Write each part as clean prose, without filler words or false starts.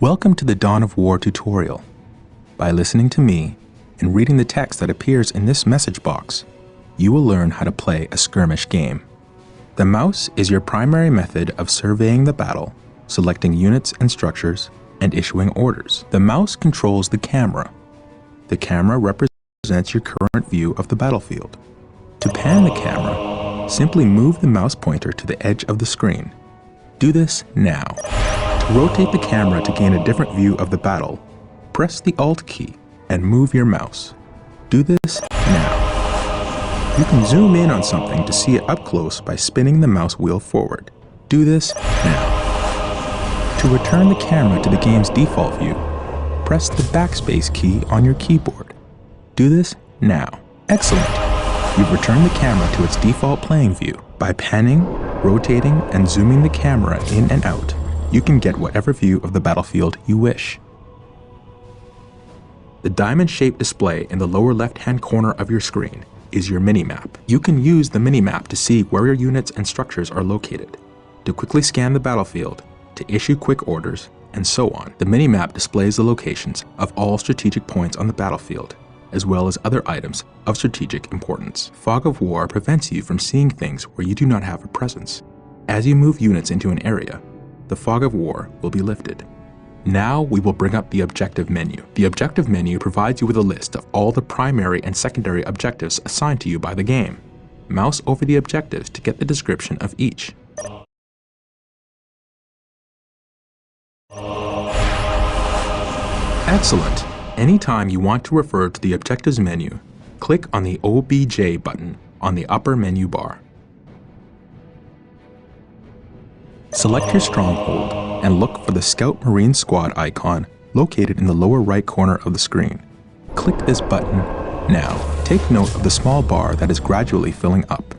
Welcome to the Dawn of War tutorial. By listening to me and reading the text that appears in this message box, you will learn how to play a skirmish game. The mouse is your primary method of surveying the battle, selecting units and structures, and issuing orders. The mouse controls the camera. The camera represents your current view of the battlefield. To pan the camera, simply move the mouse pointer to the edge of the screen. Do this now. To rotate the camera to gain a different view of the battle, press the Alt key and move your mouse. Do this now. You can zoom in on something to see it up close by spinning the mouse wheel forward. Do this now. To return the camera to the game's default view, press the backspace key on your keyboard. Do this now. Excellent! You've returned the camera to its default playing view. By panning, rotating, and zooming the camera in and out, you can get whatever view of the battlefield you wish. The diamond-shaped display in the lower left-hand corner of your screen is your minimap. You can use the minimap to see where your units and structures are located, to quickly scan the battlefield, to issue quick orders, and so on. The minimap displays the locations of all strategic points on the battlefield, as well as other items of strategic importance. Fog of War prevents you from seeing things where you do not have a presence. As you move units into an area, the Fog of War will be lifted. Now we will bring up the objective menu. The objective menu provides you with a list of all the primary and secondary objectives assigned to you by the game. Mouse over the objectives to get the description of each. Excellent! Anytime you want to refer to the Objectives menu, click on the OBJ button on the upper menu bar. Select your stronghold and look for the Scout Marine Squad icon located in the lower right corner of the screen. Click this button now. Take note of the small bar that is gradually filling up.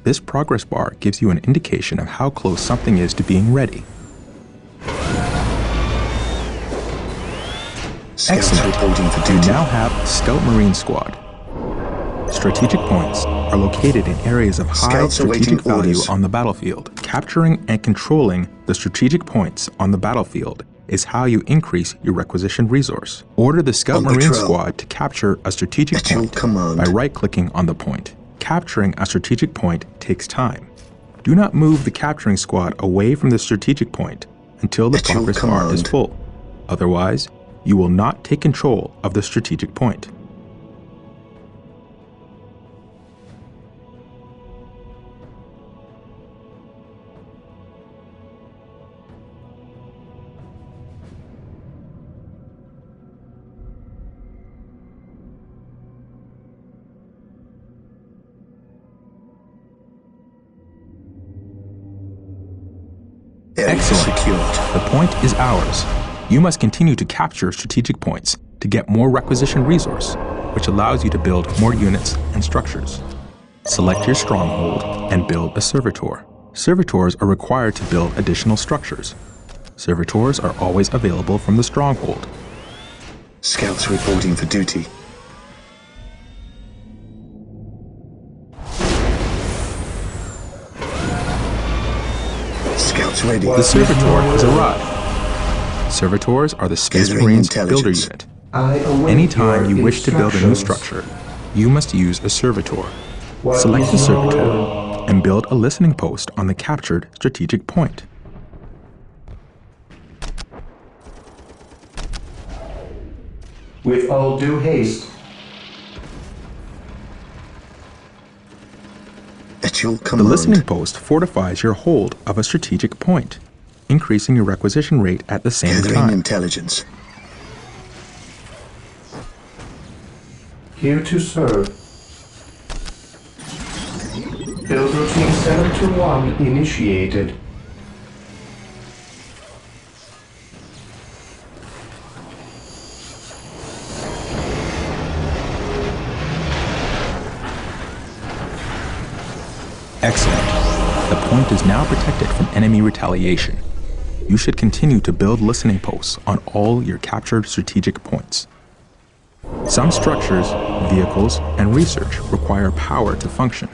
This progress bar gives you an indication of how close something is to being ready. Excellent! You now have Scout Marine Squad. Strategic points are located in areas of high strategic value on the battlefield. Capturing and controlling the strategic points on the battlefield is how you increase your requisition resource. Order the Scout Marine Squad to capture a strategic point by right-clicking on the point. Capturing a strategic point takes time. Do not move the capturing squad away from the strategic point until the progress bar is full. Otherwise, you will not take control of the strategic point. Excellent. The point is ours. You must continue to capture strategic points to get more requisition resource, which allows you to build more units and structures. Select your stronghold and build a servitor. Servitors are required to build additional structures. Servitors are always available from the stronghold. Scouts reporting for duty. Scouts ready. The servitor has arrived. Servitors are the Space Marines builder unit. Anytime you wish to build a new structure, you must use a servitor. Select the servitor and build a listening post on the captured strategic point. With all due haste. At your The command. listening post fortifies your hold of a strategic point, increasing your requisition rate at the same Gathering time. intelligence. Here to serve. Build routine 721 initiated. Excellent. The point is now protected from enemy retaliation. You should continue to build listening posts on all your captured strategic points. Some structures, vehicles, and research require power to function.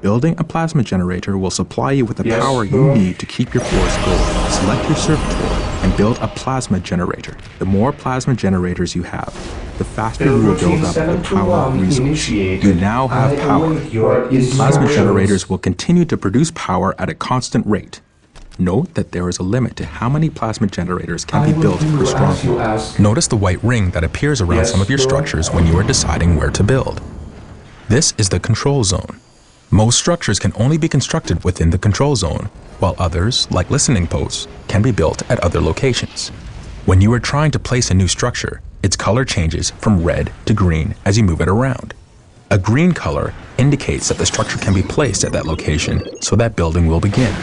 Building a plasma generator will supply you with the power you need to keep your force going. Select your servitor and build a plasma generator. The more plasma generators you have, the faster you will build up the power resource. You now have power. Plasma generators will continue to produce power at a constant rate. Note that there is a limit to how many plasma generators can be built per stronghold. Notice the white ring that appears around some of your structures when you are deciding where to build. This is the control zone. Most structures can only be constructed within the control zone, while others, like listening posts, can be built at other locations. When you are trying to place a new structure, its color changes from red to green as you move it around. A green color indicates that the structure can be placed at that location, so that building will begin.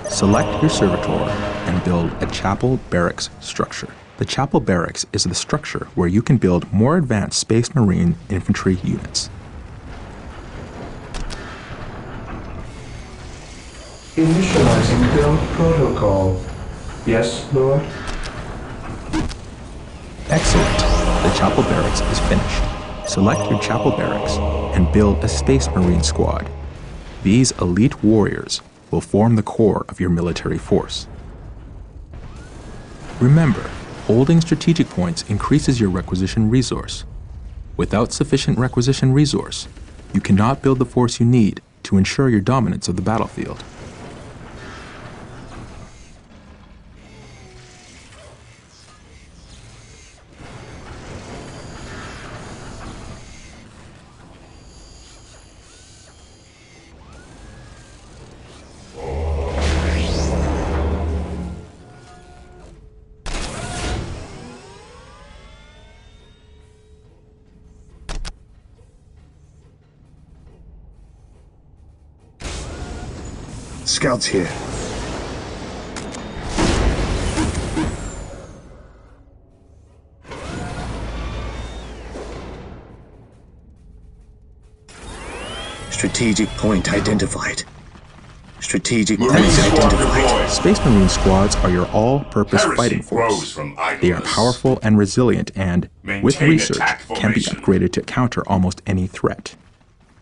Select your servitor and build a chapel barracks structure. The chapel barracks is the structure where you can build more advanced Space Marine infantry units. Initializing build protocol. Yes, Lord? Excellent. The chapel barracks is finished. Select your chapel barracks and build a Space Marine squad. These elite warriors will form the core of your military force. Remember, holding strategic points increases your requisition resource. Without sufficient requisition resource, you cannot build the force you need to ensure your dominance of the battlefield. Scouts here. Strategic point identified. Strategic point identified. Space Marine squads are your all-purpose fighting force. They are powerful and resilient and, with research, can be upgraded to counter almost any threat.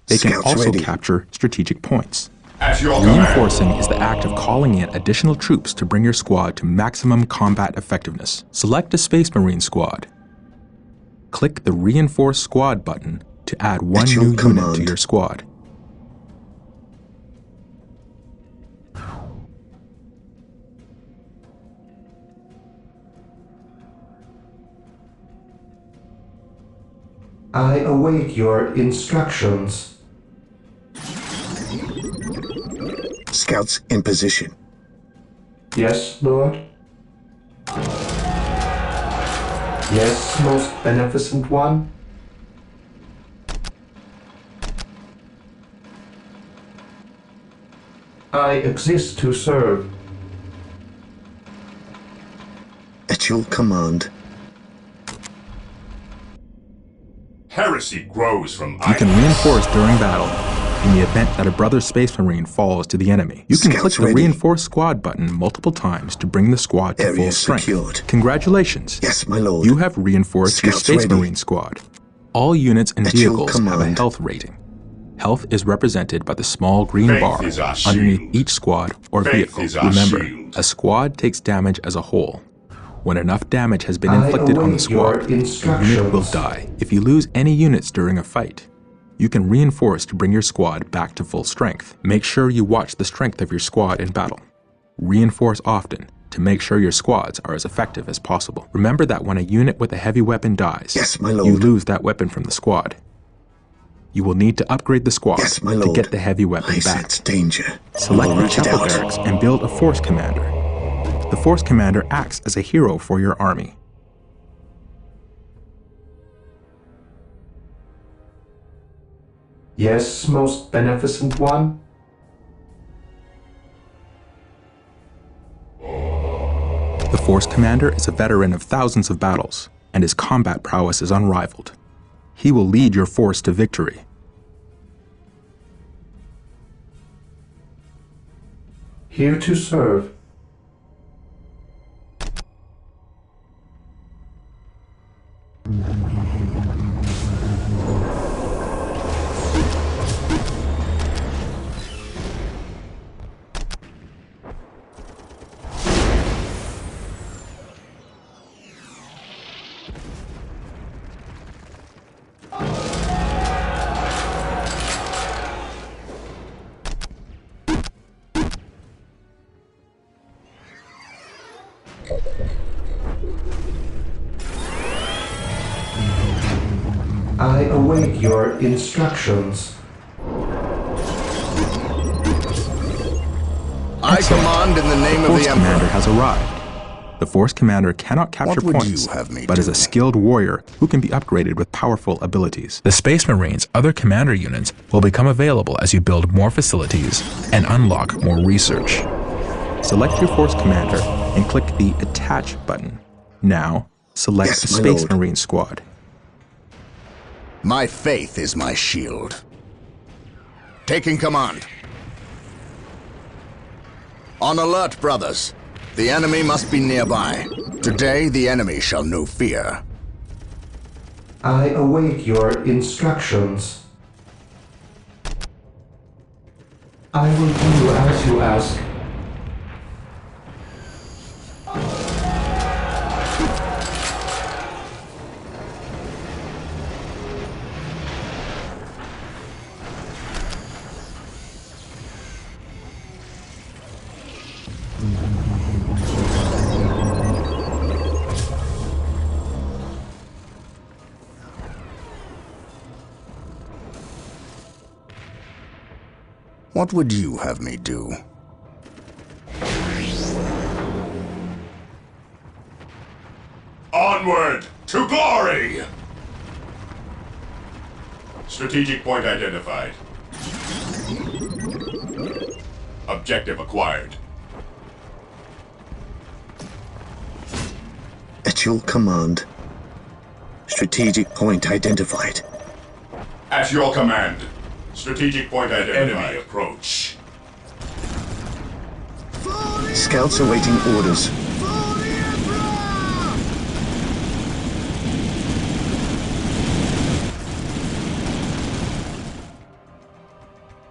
They can Scouts also ready. capture strategic points. At your Reinforcing is the act of calling in additional troops to bring your squad to maximum combat effectiveness. Select a Space Marine squad. Click the Reinforce Squad button to add one At your new unit to command. your squad. I await your instructions. Scouts in position. Yes, Lord? Yes, most beneficent one? I exist to serve. At your command. heresy grows from You can reinforce during battle. In the event that a brother Space Marine falls to the enemy, you can Scouts click the ready. Reinforce Squad button multiple times to bring the squad to Area full strength. secured. Congratulations! Yes, my lord. You have reinforced your Scouts Space ready. Marine squad. All units and At your vehicles have a command. health rating. Health is represented by the small green Faith bar is our underneath shield. each squad or Faith vehicle. is our Remember, shield. a squad takes damage as a whole. When enough damage has been I inflicted on the await squad, your the unit will instructions. die. If you lose any units during a fight, you can reinforce to bring your squad back to full strength. Make sure you watch the strength of your squad in battle. Reinforce often to make sure your squads are as effective as possible. Remember that when a unit with a heavy weapon dies, Yes, my you lord. lose that weapon from the squad. You will need to upgrade the squad Yes, my to lord. get the heavy weapon I back. sense danger. Select I'll your root it chapel out. barracks and build a force commander. The force commander acts as a hero for your army. Yes, most beneficent one? The force commander is a veteran of thousands of battles, and his combat prowess is unrivaled. He will lead your force to victory. Here to serve. I await your instructions. I command in the name of Force the Commander Emperor. has arrived. The Force Commander cannot capture What would points, you have me but is do? a skilled warrior who can be upgraded with powerful abilities. The Space Marines' other commander units will become available as you build more facilities and unlock more research. Select your Force Commander and click the Attach button. Now, select Yes, the my Space lord. Marine Squad. My faith is my shield. Taking command. On alert, brothers. The enemy must be nearby. Today, the enemy shall know fear. I await your instructions. I will do as you ask. What would you have me do? Onward to glory! Strategic point identified. Objective acquired. At your command. Strategic point identified. At your command. Strategic point identified. Enemy approach. Scouts awaiting orders.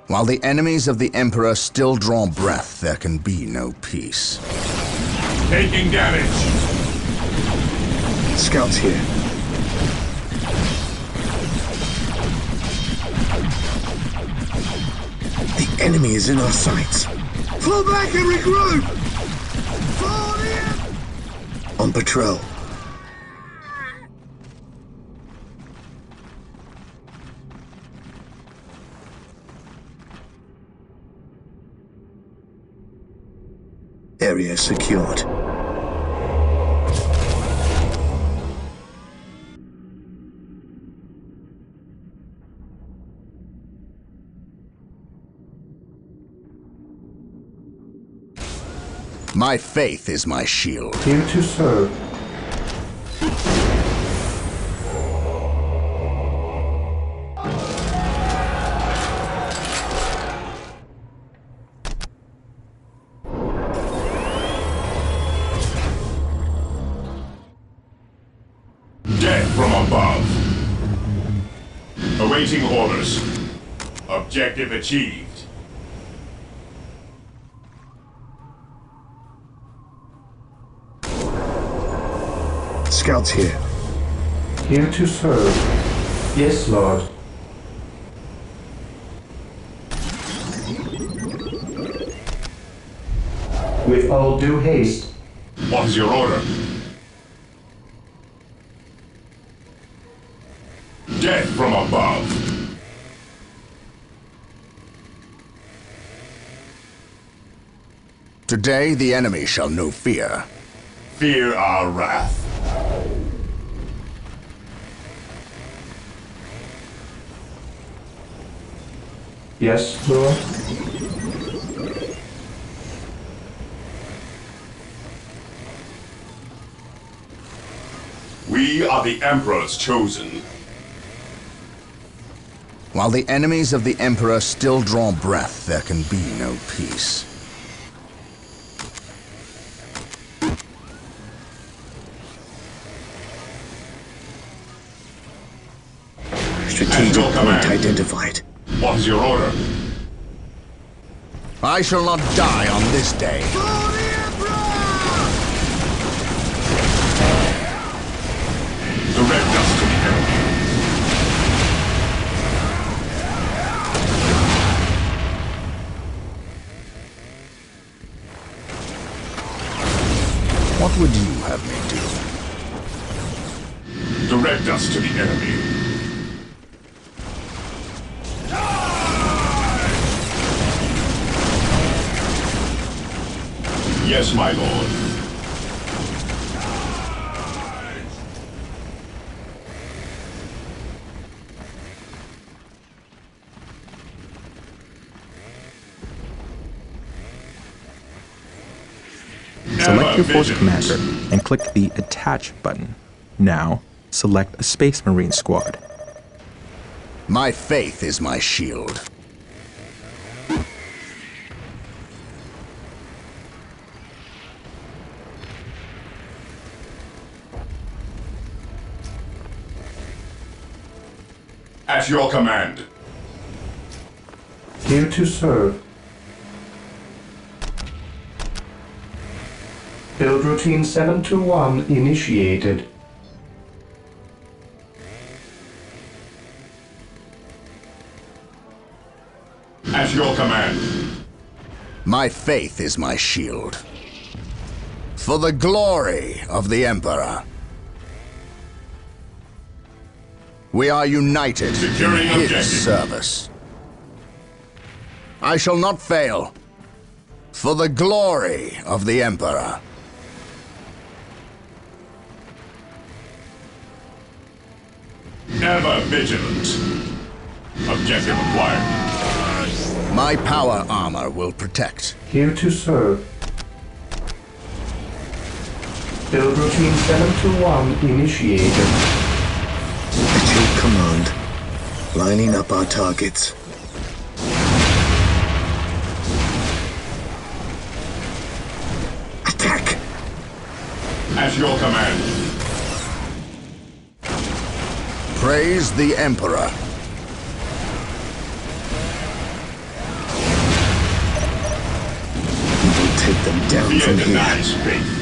While the enemies of the Emperor still draw breath, there can be no peace. Taking damage. Scouts here. The enemy is in our sights. Fall back and regroup! On patrol. Area secured. My faith is my shield. Here to serve. Death from above. Awaiting orders. Objective achieved. Scouts here. Here to serve. Yes, Lord. With all due haste. What is your order? Death from above. Today, the enemy shall know fear. Fear our wrath. Yes, Lord. We are the Emperor's chosen. While the enemies of the Emperor still draw breath, there can be no peace. Strategic your point command. identified. What is your order? I shall not die on this day. Direct us to the enemy. What would you have me do? Direct us to the enemy. Yes, my lord. Select your force Vigilant. commander and click the Attach button. Now, select a Space Marine squad. My faith is my shield. At your command. Here to serve. Build routine 721 initiated. At your command. My faith is my shield. For the glory of the Emperor. We are united Securing in his objective. service. I shall not fail. For the glory of the Emperor. Ever vigilant. Objective acquired. My power armor will protect. Here to serve. Build routine 721 initiated. At your command. Lining up our targets. Attack! At your command. Praise the Emperor. We will take them down Fear from here. denies faith.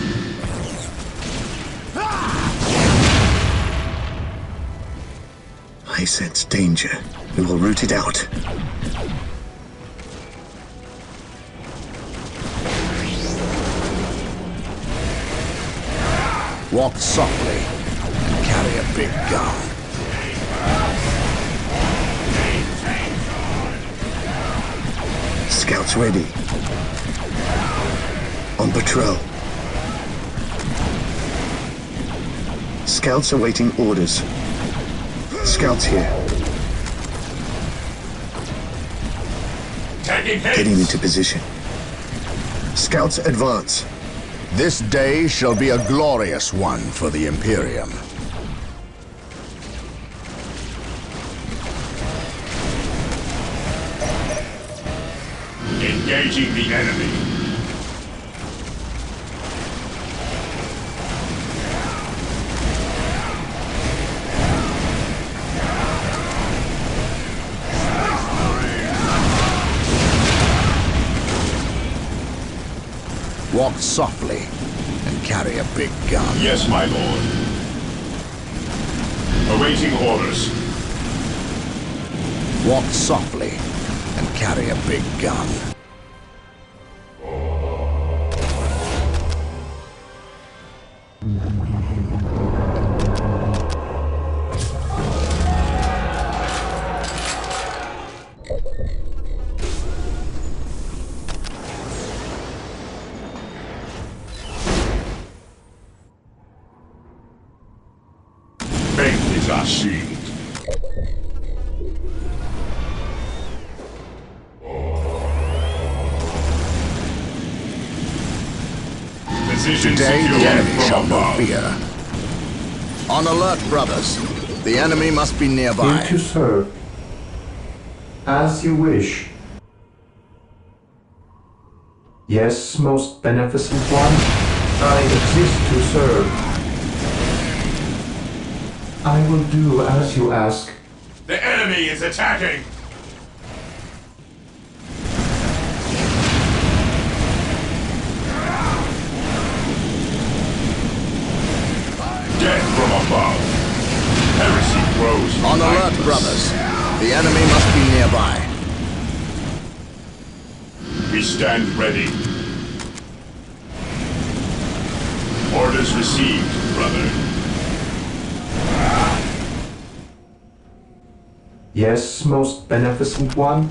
I sense danger. We will root it out. Walk softly and carry a big gun. Scouts ready. On patrol. Scouts awaiting orders. Scouts here. Taking hits. Getting into position. Scouts advance. This day shall be a glorious one for the Imperium. Engaging the enemy. Walk softly and carry a big gun. Yes, my lord. Awaiting orders. Walk softly and carry a big gun. Faith is our shield. Position Today the secured enemy from shall know above. fear. On alert, brothers. The enemy must be Here nearby. to serve. As you wish. Yes, most beneficent one. I exist to serve. I will do as you ask. The enemy is attacking. Death from above. Heresy grows. On alert, relentless. brothers. The enemy must be nearby. We stand ready. Orders received, brother. Yes, most beneficent one?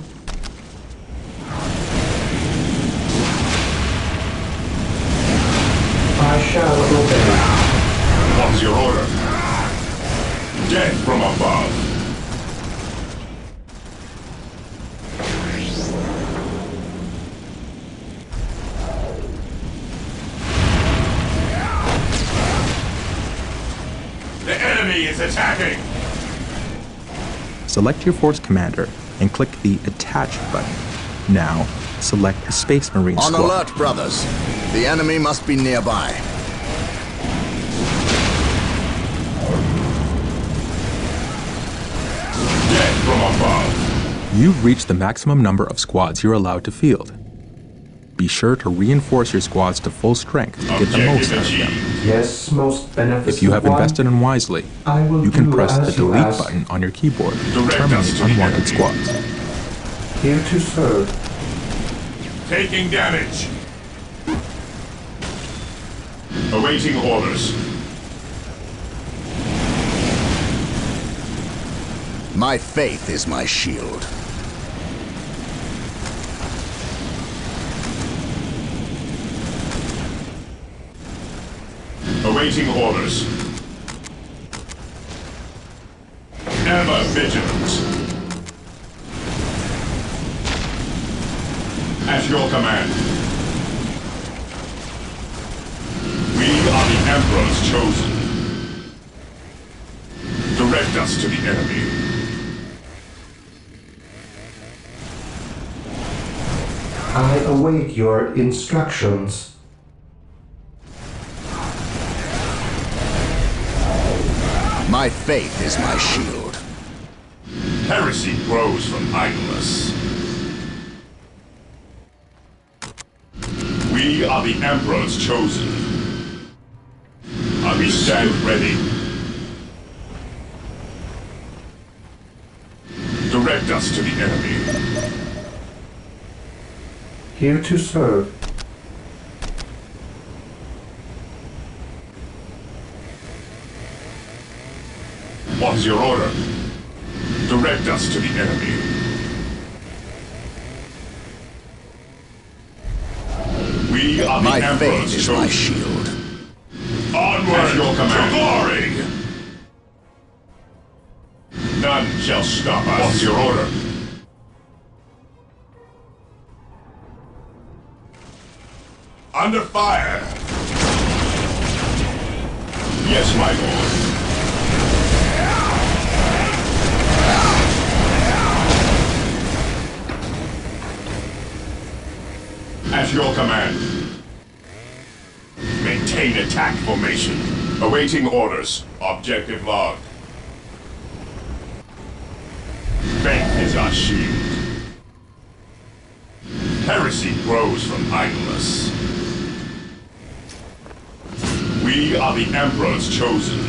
I shall obey. What's your order? Death from above. The enemy is attacking! Select your force commander and click the Attach button. Now, select the Space Marine On squad. alert, brothers. The enemy must be nearby. Death from above. You've reached the maximum number of squads you're allowed to field. Be sure to reinforce your squads to full strength to get the most out of them. Yes, most beneficent If you have one? invested in wisely, I will you can do press the as you Delete ask. button on your keyboard to Direct us terminate to the unwanted enemy. squads. Here to serve. Taking damage. Awaiting orders. My faith is my shield. Awaiting orders. Ever vigilant. At your command. We are the Emperor's chosen. Direct us to the enemy. I await your instructions. My faith is my shield. Heresy grows from idleness. We are the Emperor's chosen. We stand ready. Direct us to the enemy. Here to serve. What is your order? Direct us to the enemy. We are the My Emperor's faith is my chosen. shield. Onward, your command. To glory! None shall stop us. What's your order? Under fire! Yes, my lord. At your command. Maintain attack formation. Awaiting orders. Objective logged. Faith is our shield. Heresy grows from idleness. We are the Emperor's chosen.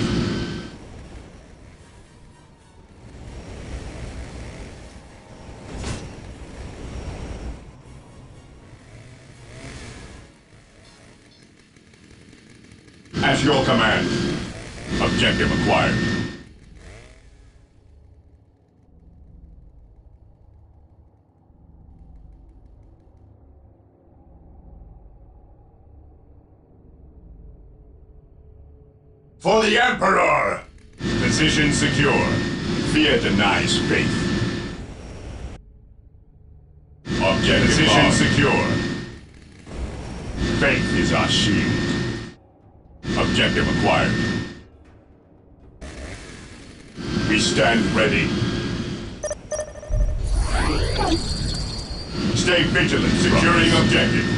At your command. Objective acquired. For the Emperor! Position secure. Fear denies faith. Objective Position logged. Secure. Faith is our shield. Objective acquired. We stand ready. Stay vigilant. Securing objective.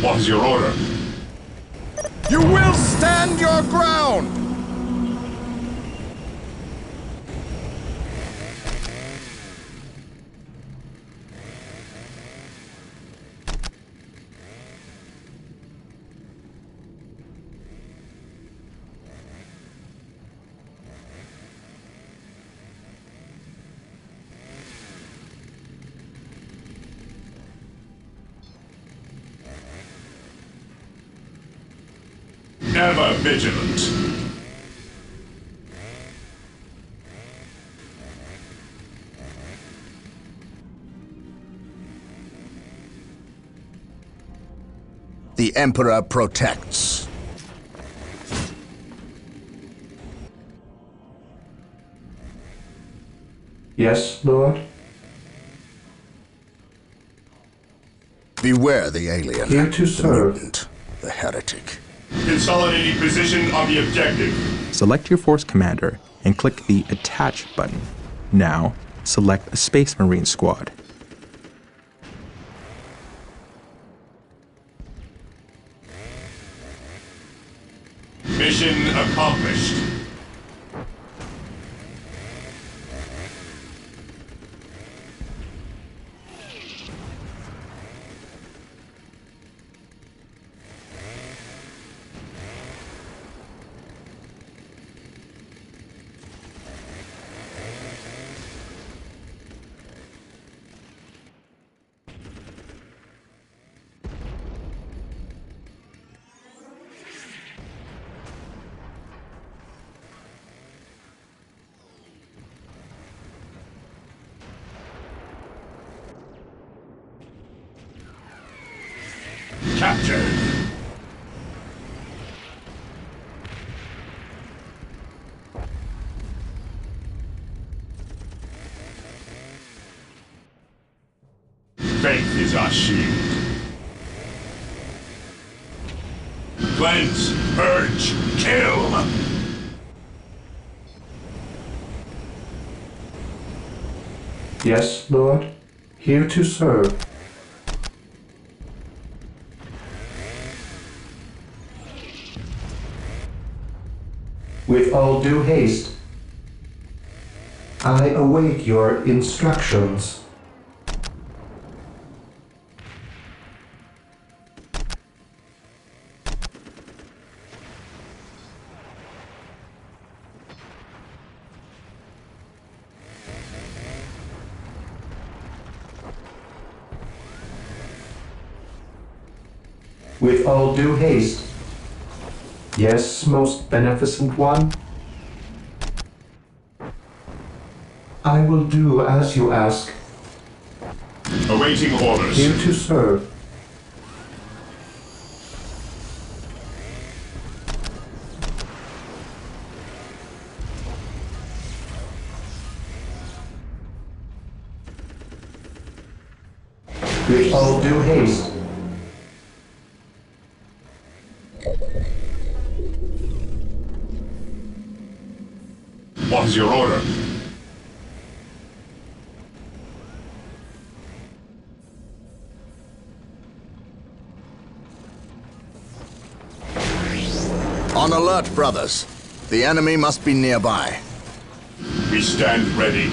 What is your order? You will stand your ground! Ever vigilant. The Emperor protects. Yes, Lord? Beware the alien. Here to the serve. mutant, the heretic. Consolidating position on the objective. Select your force commander and click the Attach button. Now, select a Space Marine squad. Mission accomplished. Captured. Faith is our shield. Cleanse, purge, kill! Yes, Lord? Here to serve. With all due haste, I await your instructions. With all due haste. Yes, most beneficent one. I will do as you ask. Awaiting orders. Here to serve. With all due haste. What is your order? On alert, brothers. The enemy must be nearby. We stand ready.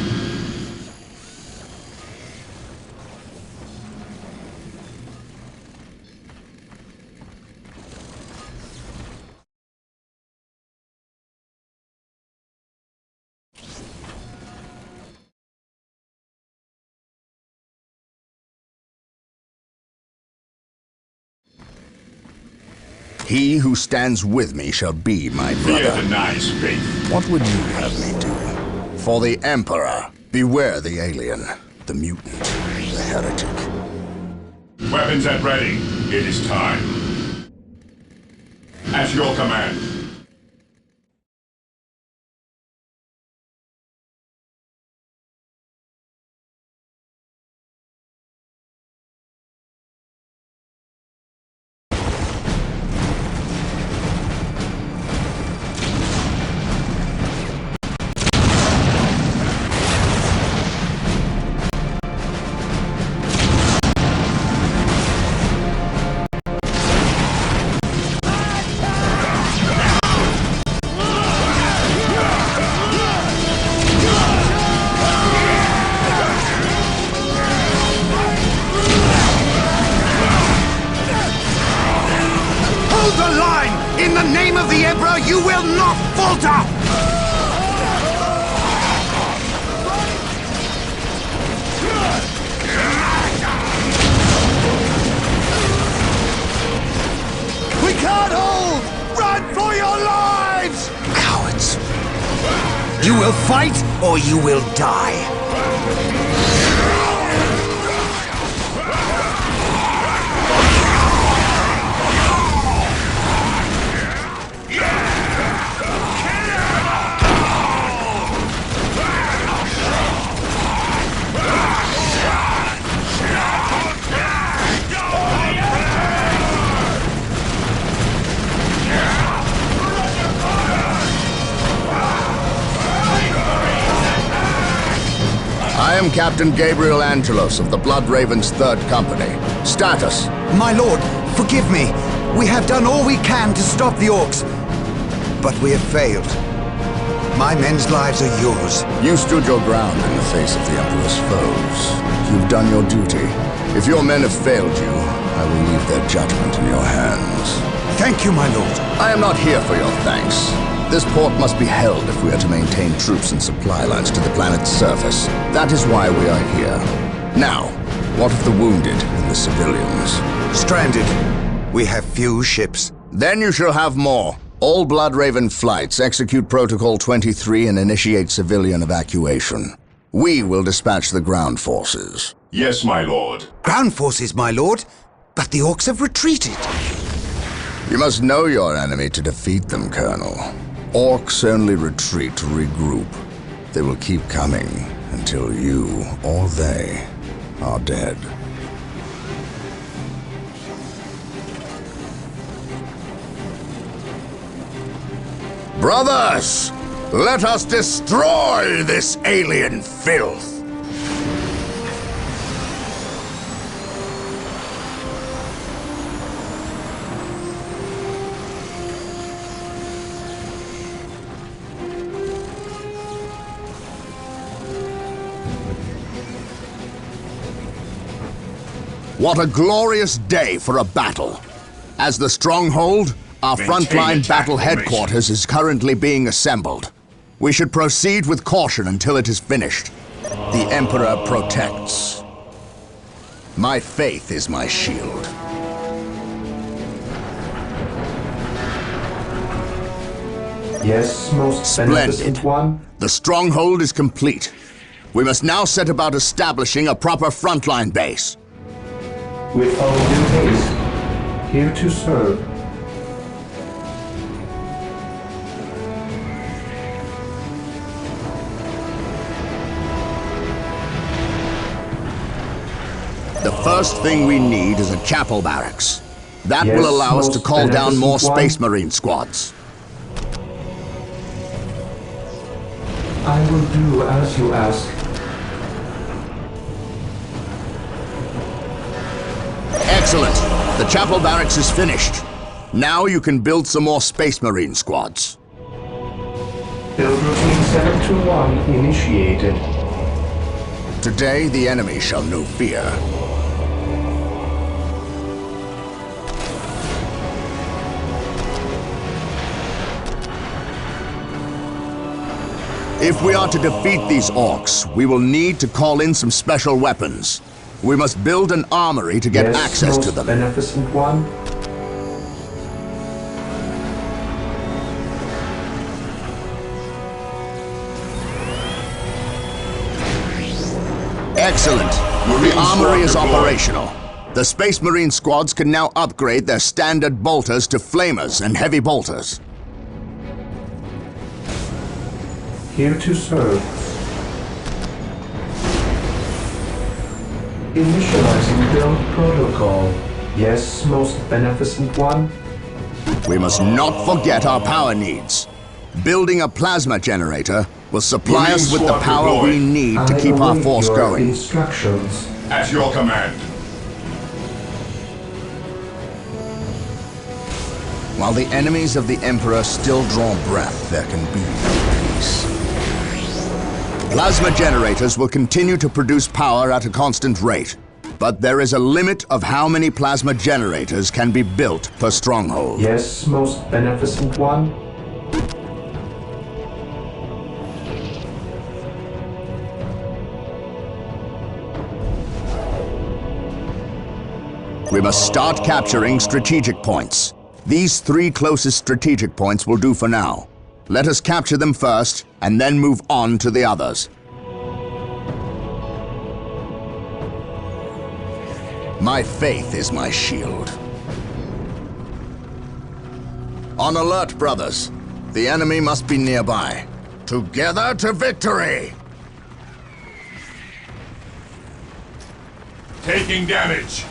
He who stands with me shall be my Fear brother. denies faith. What would you have me do? For the Emperor, beware the alien, the mutant, the heretic. Weapons at ready. It is time. At your command. Hold the line! In the name of the Emperor, you will not falter! We can't hold! Run for You will fight, or you will die. I am Captain Gabriel Angelos of the Blood Ravens 3rd Company. Status. My lord, forgive me. We have done all we can to stop the orcs, but we have failed. My men's lives are yours. You stood your ground in the face of the Emperor's foes. You've done your duty. If your men have failed you, I will leave their judgment in your hands. Thank you, my lord. I am not here for your thanks. This port must be held if we are to maintain troops and supply lines to the planet's surface. That is why we are here. Now, what of the wounded and the civilians? Stranded. We have few ships. Then you shall have more. All Blood Raven flights execute Protocol 23 and initiate civilian evacuation. We will dispatch the ground forces. Yes, my lord. Ground forces, my lord. But the orcs have retreated. You must know your enemy to defeat them, Colonel. Orcs only retreat to regroup. They will keep coming until you or they are dead. Brothers, let us destroy this alien filth! What a glorious day for a battle! As the stronghold, our frontline battle headquarters is currently being assembled. We should proceed with caution until it is finished. The Emperor protects. My faith is my shield. Yes, most beneficent Splendid. one. The stronghold is complete. We must now set about establishing a proper frontline base. With all due haste, here to serve. The first thing we need is a chapel barracks. That Yes, will allow us to most call down more beneficent one. Space Marine squads. I will do as you ask. Excellent. The chapel barracks is finished. Now you can build some more Space Marine squads. Build routine 721 initiated. Today the enemy shall know fear. If we are to defeat these orcs, we will need to call in some special weapons. We must build an armory to get Yes, access to most them. beneficent one. Excellent. The armory is operational. The Space Marine squads can now upgrade their standard bolters to flamers and heavy bolters. Here to serve. Initializing build protocol. Yes, most beneficent one. We must not forget our power needs. Building a plasma generator will supply us with the power we need to keep our force your going. Instructions. At your command. While the enemies of the Emperor still draw breath, there can be no peace. Plasma generators will continue to produce power at a constant rate, but there is a limit of how many plasma generators can be built per stronghold. Yes, most beneficent one. We must start capturing strategic points. These 3 closest strategic points will do for now. Let us capture them first, and then move on to the others. My faith is my shield. On alert, brothers. The enemy must be nearby. Together to victory! Taking damage.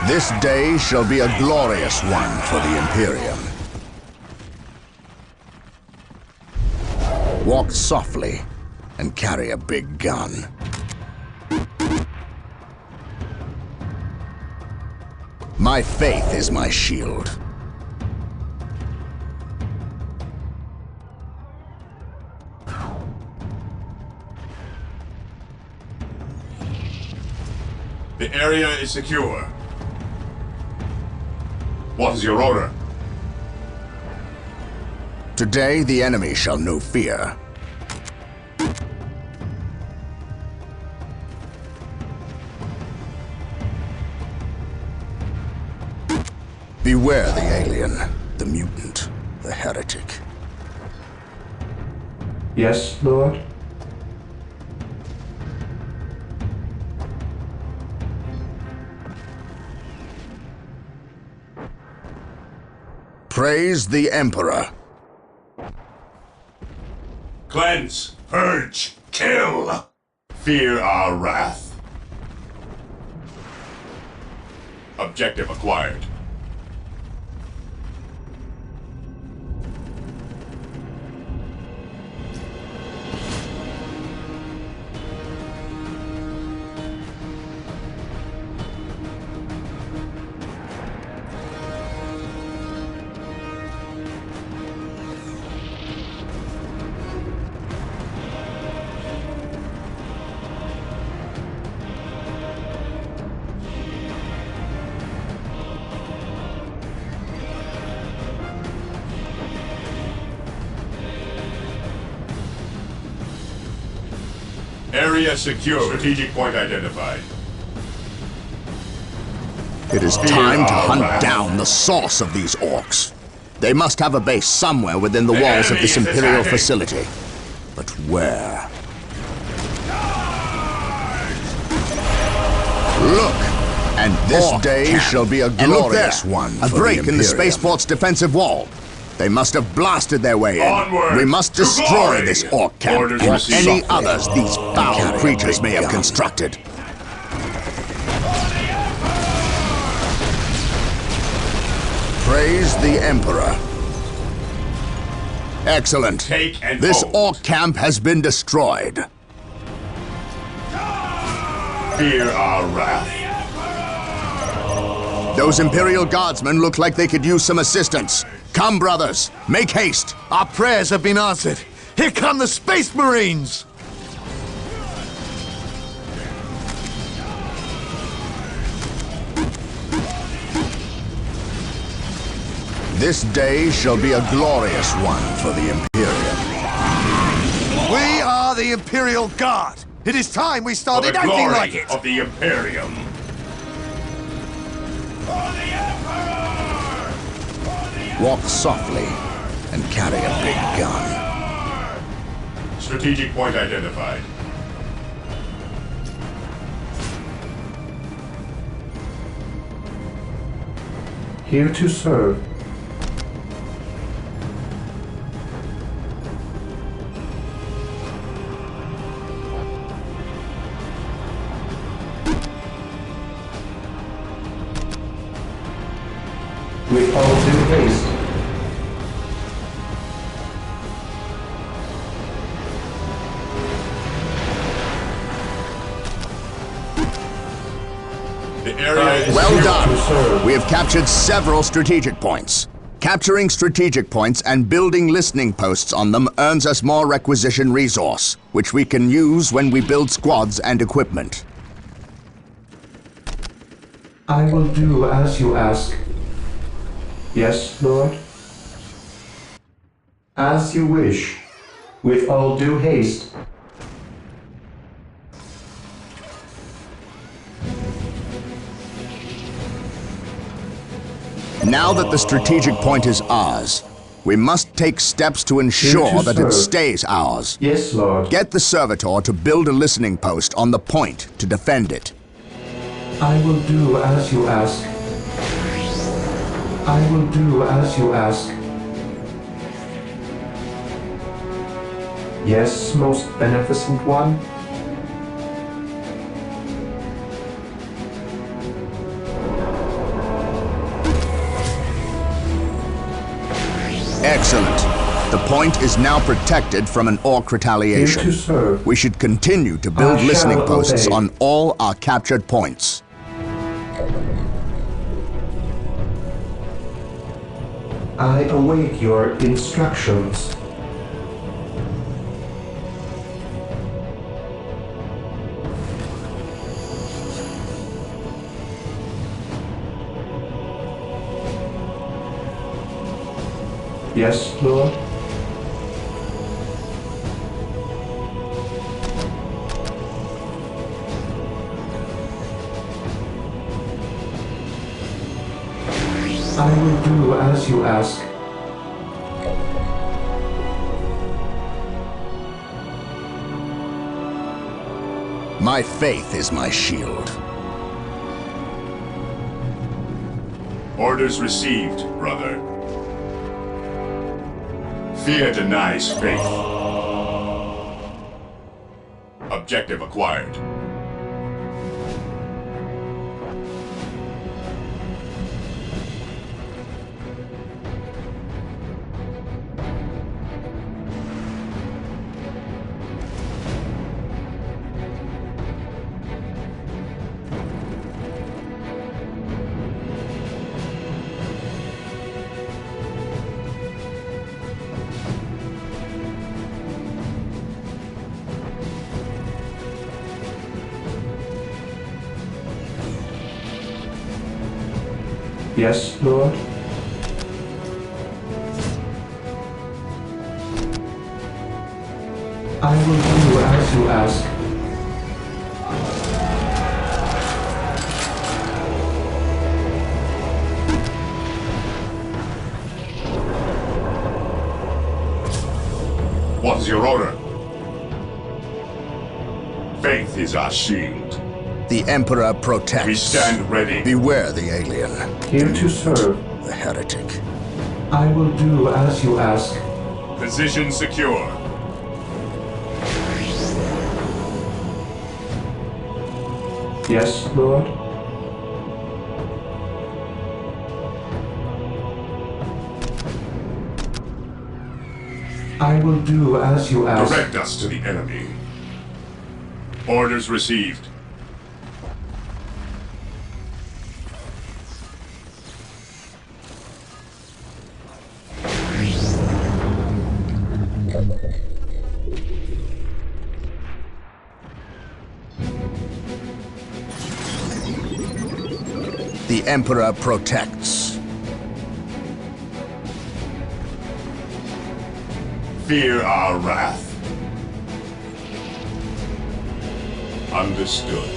This day shall be a glorious one for the Imperium. Walk softly and carry a big gun. My faith is my shield. The area is secure. What is your order? Today the enemy shall know fear. Beware the alien, the mutant, the heretic. Yes, Lord? Praise the Emperor. Cleanse, purge, kill. Fear our wrath. Objective acquired. Area secure. Strategic point identified. It is time to hunt down the source of these orcs. They must have a base somewhere within the walls of this Imperial facility. But where? Look! And this day shall be a glorious one for the Imperium. A break in the spaceport's defensive wall. They must have blasted their way in. Onward, we must to destroy glory. this orc camp Orders or received. any others these foul creatures may have constructed. Praise the Emperor. Excellent. Take and This hold. orc camp has been destroyed. Fear our wrath. Those Imperial Guardsmen look like they could use some assistance. Come, brothers, make haste. Our prayers have been answered. Here come the Space Marines! This day shall be a glorious one for the Imperium. We are the Imperial Guard. It is time we For started the acting glory like it. of the Imperium. Walk softly and carry a big gun. Strategic point identified. Here to serve. With all due haste. The area is Well secure. done. We have captured several strategic points. Capturing strategic points and building listening posts on them earns us more requisition resource, which we can use when we build squads and equipment. I will do as you ask. Yes, Lord? As you wish, with all due haste. Now that the strategic point is ours, We must take steps to ensure Here to that it serve. stays ours. Yes, Lord. Get the servitor to build a listening post on the point to defend it. I will do as you ask. I will do as you ask. Yes, most beneficent one. Excellent. The point is now protected from an orc Here retaliation. to serve. We should continue to build I listening shall posts obey. on all our captured points. I await your instructions. Yes, Lord. I will do as you ask. My faith is my shield. Orders received, brother. Fear denies faith. Objective acquired. Yes, Lord. I will do as you ask. What is your order? Faith is our shield. The Emperor protects. We stand ready. Beware the alien. Here to serve. The heretic. I will do as you ask. Position secure. Yes, Lord. I will do as you ask. Direct us to the enemy. Orders received. The Emperor protects. Fear our wrath. Understood.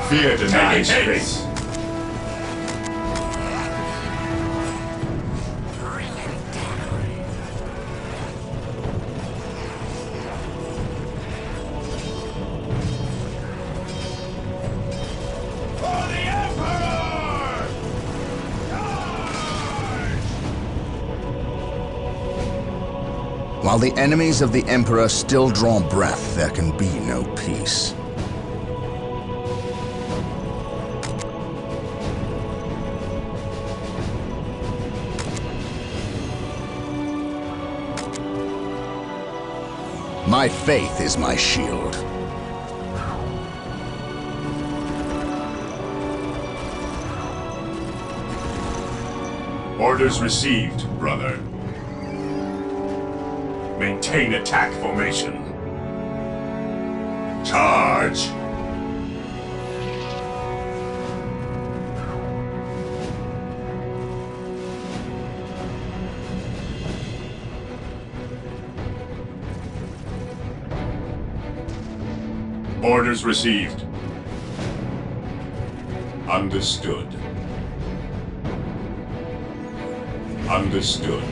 Fear denies faith. While the enemies of the Emperor still draw breath, there can be no peace. My faith is my shield. Orders received, brother. Maintain attack formation. Charge! Orders received. Understood. Understood.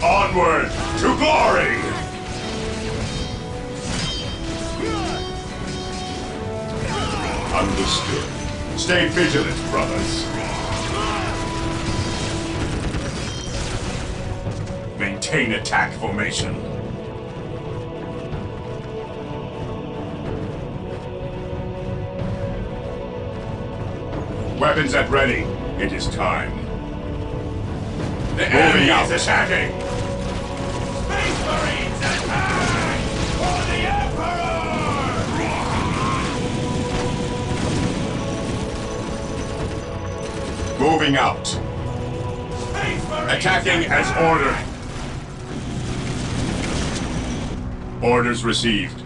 Onward to glory! Understood. Stay vigilant, brothers. Maintain attack formation. Weapons at ready. It is time. The enemy is attacking! Space Marines attack! For the Emperor! Moving out. Attacking as ordered. Orders received.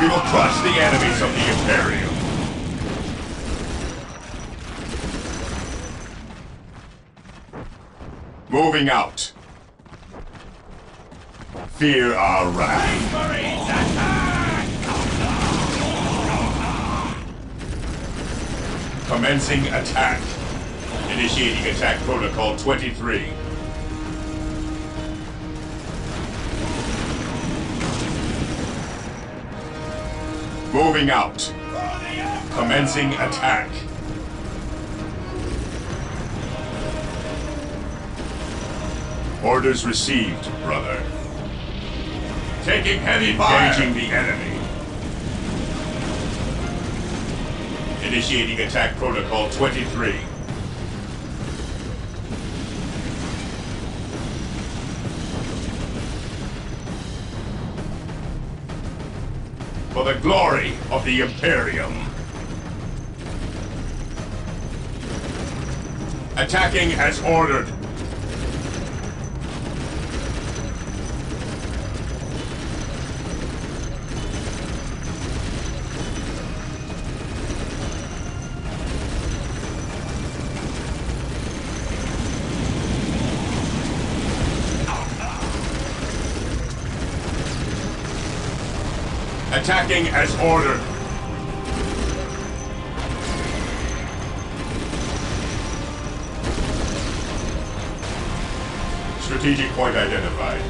We will crush the enemies of the Imperium. Moving out. Fear our wrath. Marines attack! Commencing attack. Initiating attack protocol 23. Moving out. Commencing attack. Orders received, brother. Taking heavy fire. Engaging the enemy. Initiating attack protocol 23. For the glory of the Imperium. Attacking as ordered. Attacking as ordered. Strategic point identified.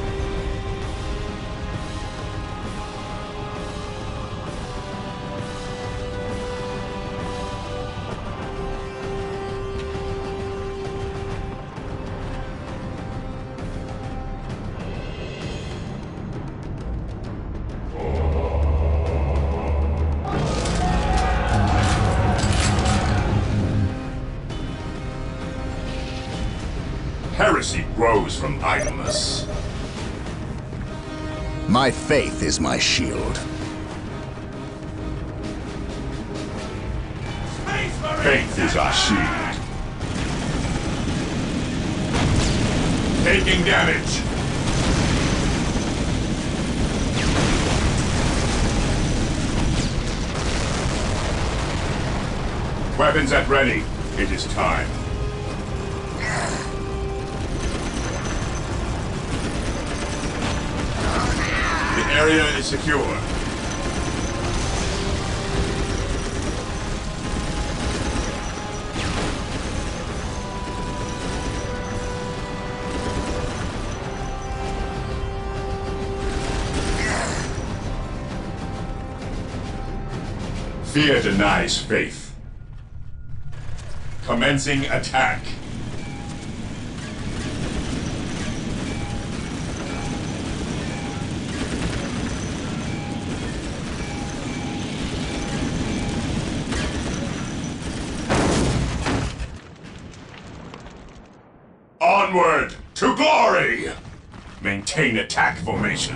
Heresy grows from idleness. My faith is my shield. Faith is our shield. Taking damage. Weapons at ready. It is time. The area is secure. Fear denies faith. Commencing attack. Onward to glory! Maintain attack formation.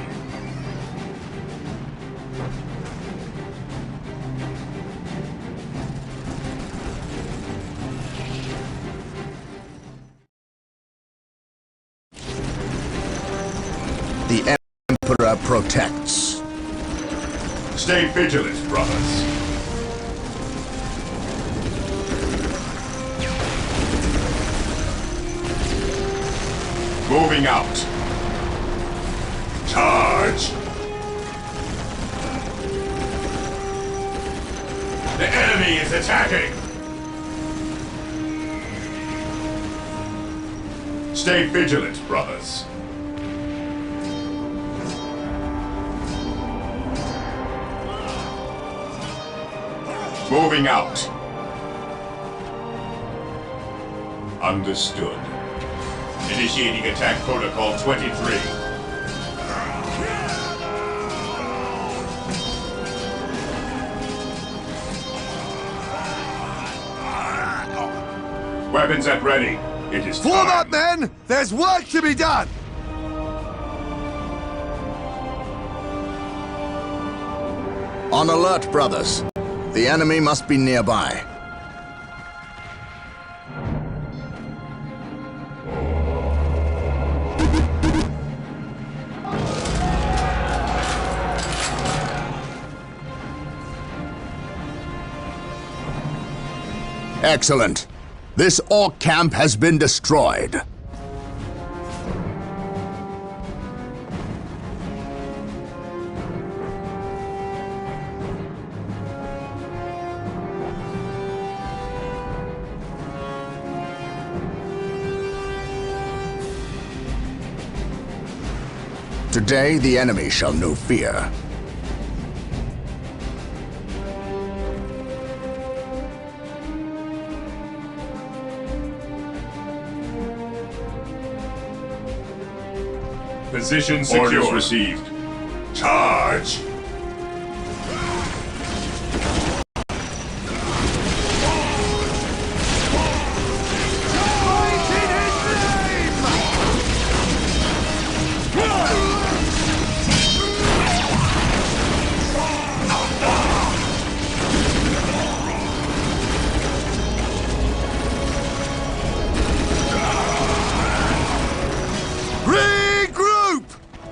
The Emperor protects. Stay vigilant, brothers. Moving out. Charge! The enemy is attacking! Stay vigilant, brothers. Moving out. Understood. Initiating attack protocol 23. Weapons at ready. It is Form time. up, men! There's work to be done! On alert, brothers. The enemy must be nearby. Excellent. This orc camp has been destroyed. Today, the enemy shall know fear. Position secure. Orders received. Charge!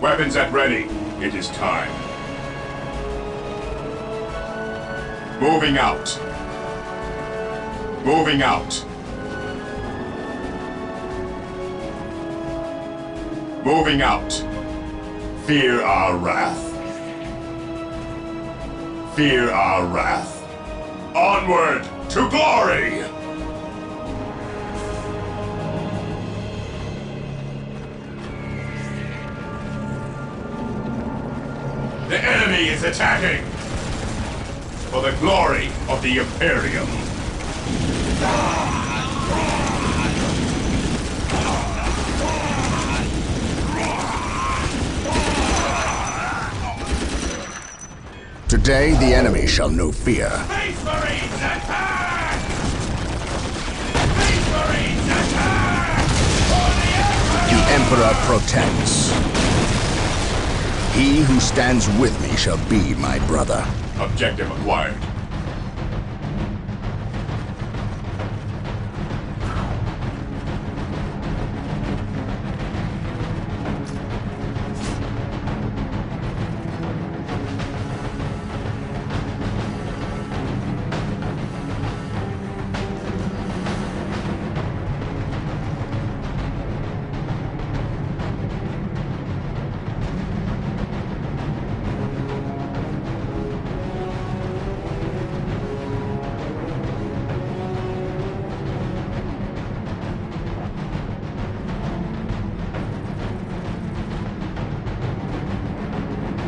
Weapons at ready. It is time. Moving out. Moving out. Moving out. Fear our wrath. Fear our wrath. Onward to glory! The enemy is attacking! For the glory of the Imperium! Today, the enemy shall know fear. Space Marines attack! Space Marines attack! For The Emperor protects. He who stands with me shall be my brother. Objective acquired.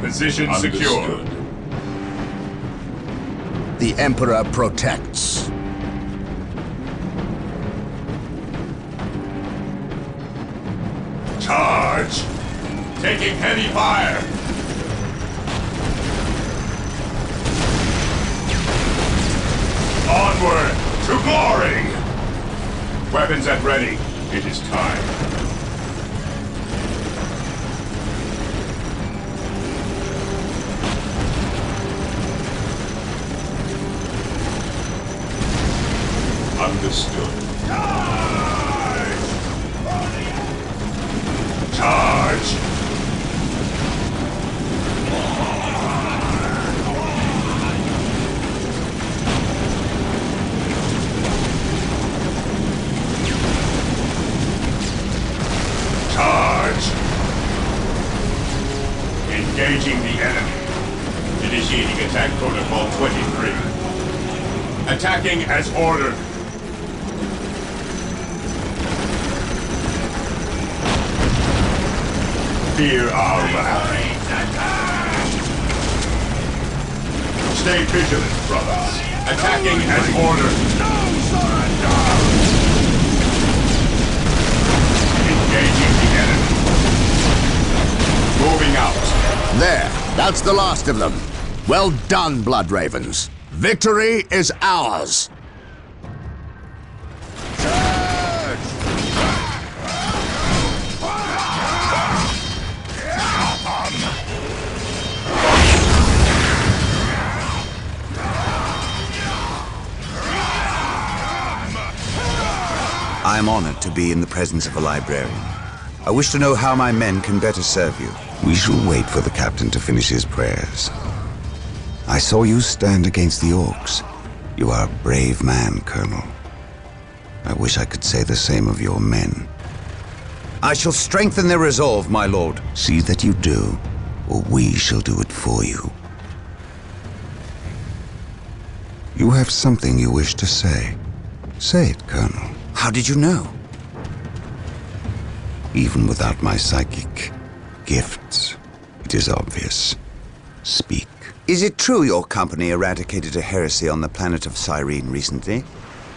Position secure. The Emperor protects. Charge! Taking heavy fire! Onward to glory! Weapons at ready. It is time. Understood. Charge! Charge! Engaging the enemy. Initiating attack protocol 23. Attacking as ordered. Fear our wrath. Stay vigilant, brothers. Attacking as ordered. Engaging the enemy. Moving out. There, that's the last of them. Well done, Blood Ravens. Victory is ours. I am honored to be in the presence of a librarian. I wish to know how my men can better serve you. We shall wait for the captain to finish his prayers. I saw you stand against the orcs. You are a brave man, Colonel. I wish I could say the same of your men. I shall strengthen their resolve, my lord. See that you do, or we shall do it for you. You have something you wish to say. Say it, Colonel. How did you know? Even without my psychic gifts, it is obvious. Speak. Is it true your company eradicated a heresy on the planet of Cyrene recently?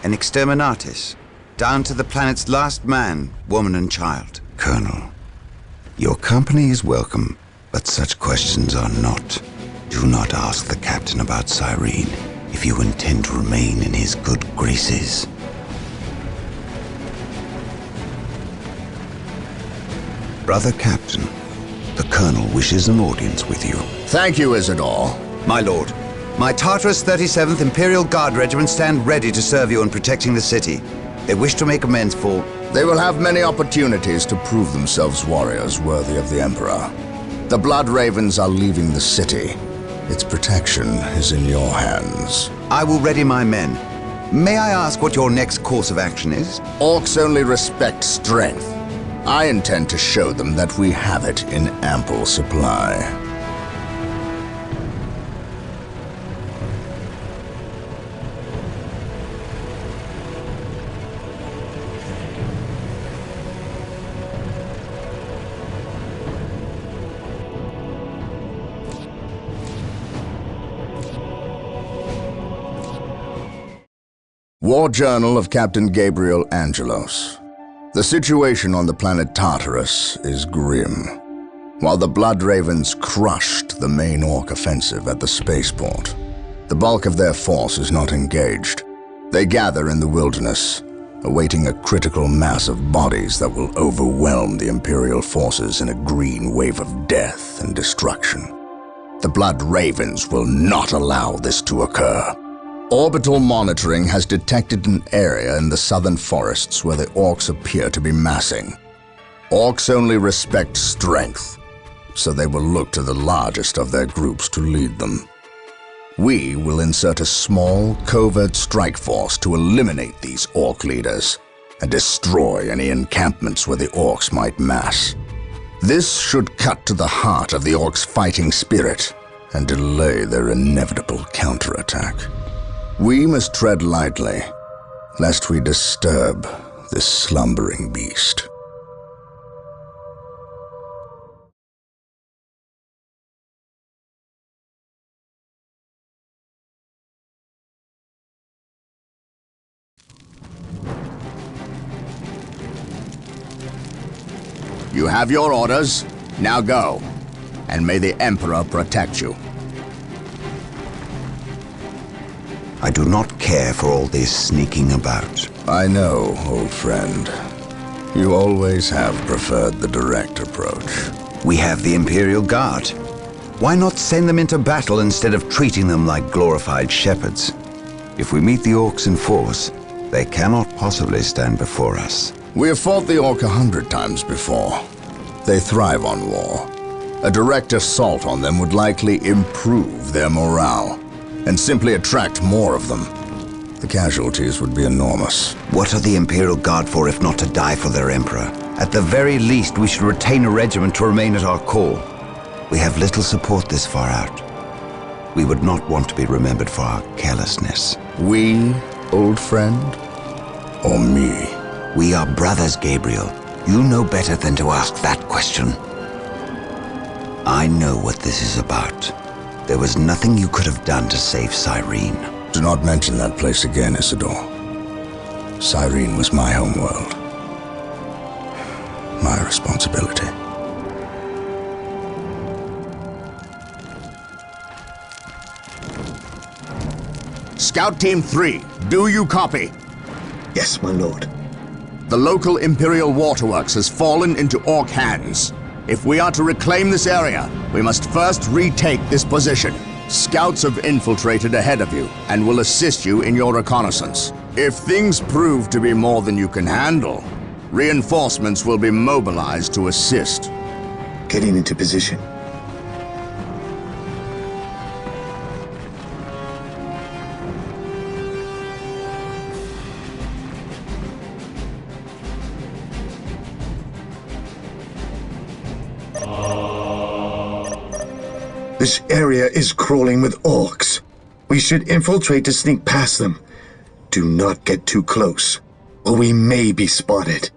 An exterminatus, down to the planet's last man, woman and child? Colonel, your company is welcome, but such questions are not. Do not ask the captain about Cyrene if you intend to remain in his good graces. Brother Captain, the Colonel wishes an audience with you. Thank you, Isidore. My lord, my Tartarus 37th Imperial Guard Regiment stand ready to serve you in protecting the city. They wish to make amends for... They will have many opportunities to prove themselves warriors worthy of the Emperor. The Blood Ravens are leaving the city. Its protection is in your hands. I will ready my men. May I ask what your next course of action is? Orcs only respect strength. I intend to show them that we have it in ample supply. War Journal of Captain Gabriel Angelos. The situation on the planet Tartarus is grim. While the Blood Ravens crushed the main Orc offensive at the spaceport, the bulk of their force is not engaged. They gather in the wilderness, awaiting a critical mass of bodies that will overwhelm the Imperial forces in a green wave of death and destruction. The Blood Ravens will not allow this to occur. Orbital monitoring has detected an area in the southern forests where the Orcs appear to be massing. Orcs only respect strength, so they will look to the largest of their groups to lead them. We will insert a small, covert strike force to eliminate these Orc leaders and destroy any encampments where the Orcs might mass. This should cut to the heart of the Orcs' fighting spirit and delay their inevitable counterattack. We must tread lightly, lest we disturb this slumbering beast. You have your orders. Now go, and may the Emperor protect you. I do not care for all this sneaking about. I know, old friend. You always have preferred the direct approach. We have the Imperial Guard. Why not send them into battle instead of treating them like glorified shepherds? If we meet the Orcs in force, They cannot possibly stand before us. We have fought the Orc 100 times before. They thrive on war. A direct assault on them would likely improve their morale, and simply attract more of them. The casualties would be enormous. What are the Imperial Guard for if not to die for their Emperor? At the very least, we should retain a regiment to remain at our core. We have little support this far out. We would not want to be remembered for our carelessness. We, old friend? Or me? We are brothers, Gabriel. You know better than to ask that question. I know what this is about. There was nothing you could have done to save Cyrene. Do not mention that place again, Isidore. Cyrene was my homeworld. My responsibility. Scout Team 3, do you copy? Yes, my lord. The local Imperial waterworks has fallen into Orc hands. If we are to reclaim this area, we must first retake this position. Scouts have infiltrated ahead of you and will assist you in your reconnaissance. If things prove to be more than you can handle, reinforcements will be mobilized to assist. Getting into position. This area is crawling with orcs. We should infiltrate to sneak past them. Do not get too close, or we may be spotted.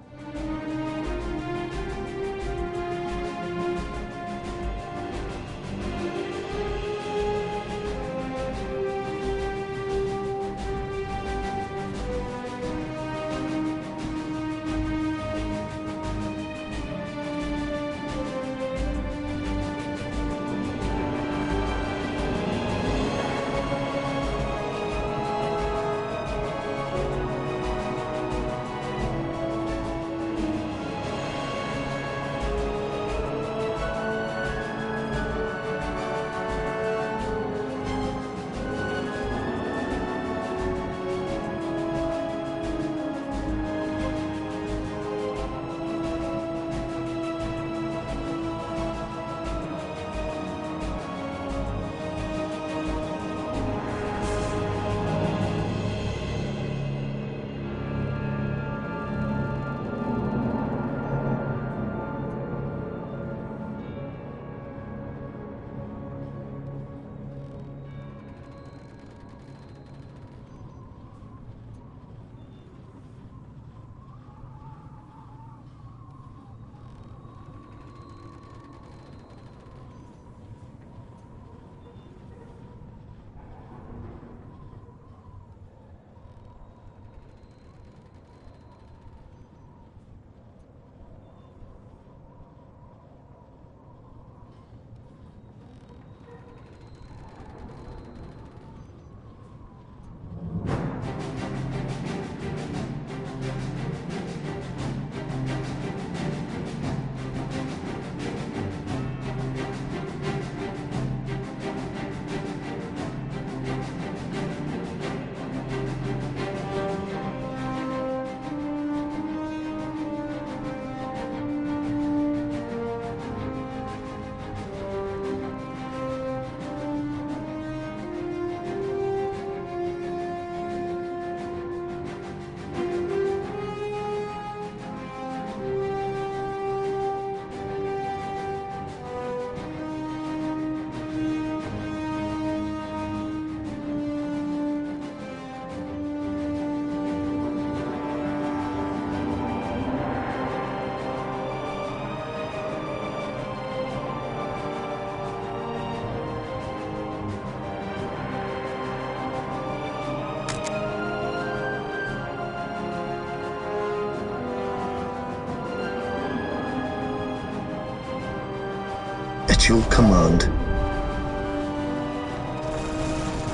At your command.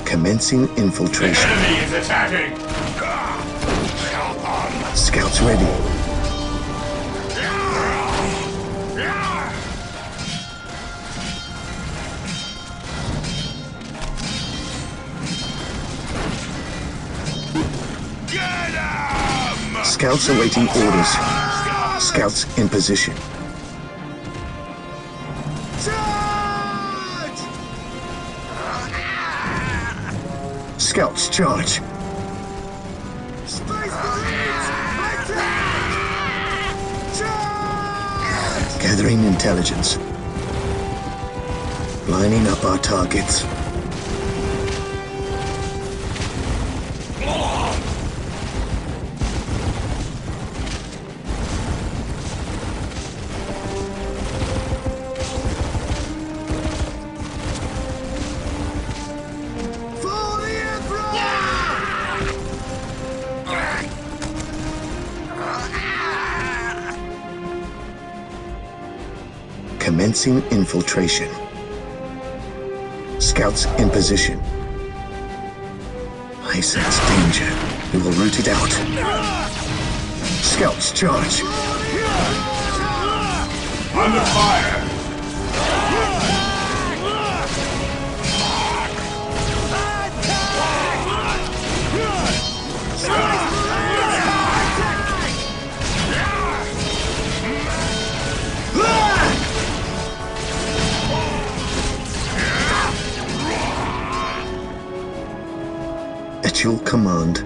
Commencing infiltration. The enemy is attacking! Scouts ready. Get out! Scouts awaiting orders. Scouts in position. Scouts charge. Gathering intelligence. Lining up our targets. Commencing infiltration. Scouts in position. I sense danger. We will root it out. Scouts charge. Under fire! At your command.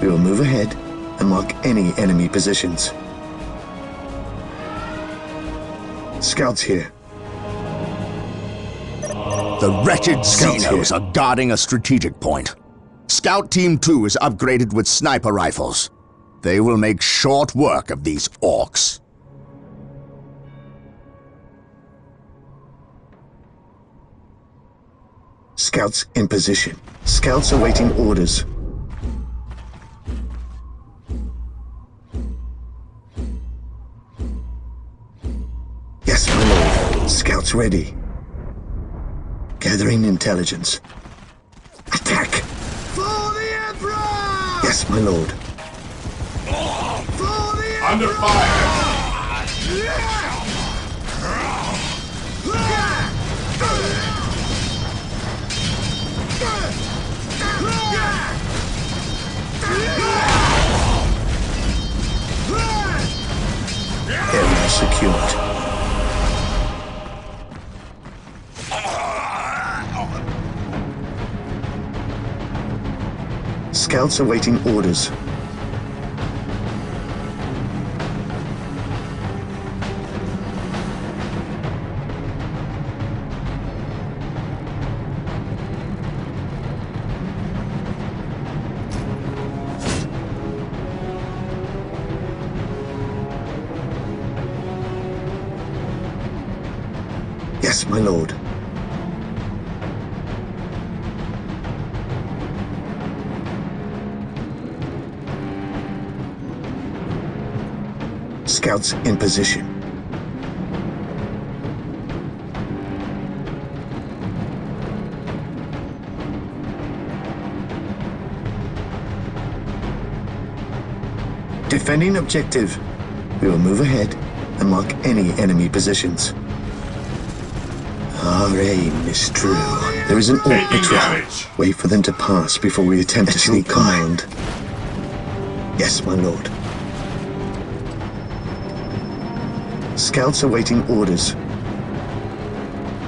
We will move ahead and mark any enemy positions. Scouts here. The wretched Scouts Xenos here. are guarding a strategic point. Scout Team 2 is upgraded with sniper rifles. They will make short work of these orcs. Scouts in position. Scouts awaiting orders. Yes, my lord. Scouts ready. Gathering intelligence. Attack! For the Emperor! Yes, my lord. For the Under fire! Area secured. Scouts awaiting orders. Yes, my lord. Scouts in position. Defending objective. We will move ahead and mark any enemy positions. Our aim is true. There is an orc Taking patrol. damage. Wait for them to pass before we attempt to sneak command. Yes, my lord. Scouts awaiting orders.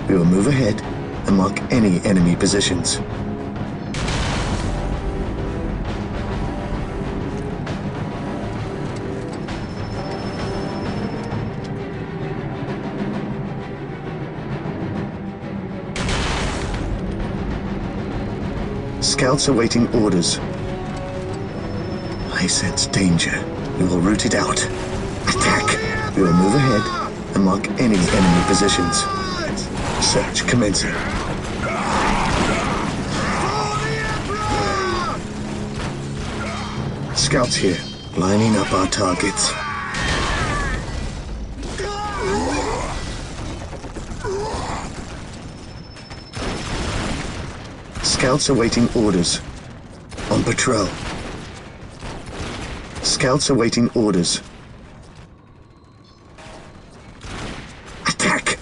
We will move ahead and mark any enemy positions. Scouts awaiting orders. I sense danger. We will root it out. Attack! We will move ahead and mark any enemy positions. Search commencing. Scouts here, lining up our targets. Scouts awaiting orders. On patrol. Scouts awaiting orders. Attack!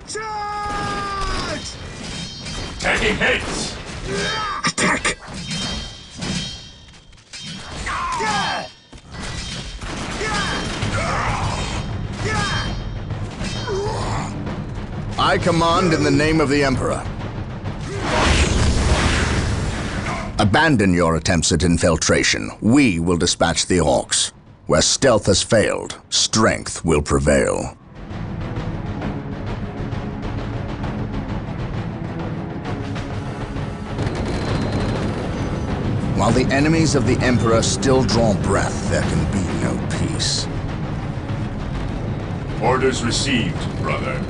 Charge! Taking hits! Attack! I command in the name of the Emperor. Abandon your attempts at infiltration. We will dispatch the orcs. Where stealth has failed, strength will prevail. While the enemies of the Emperor still draw breath, there can be no peace. Orders received, brother.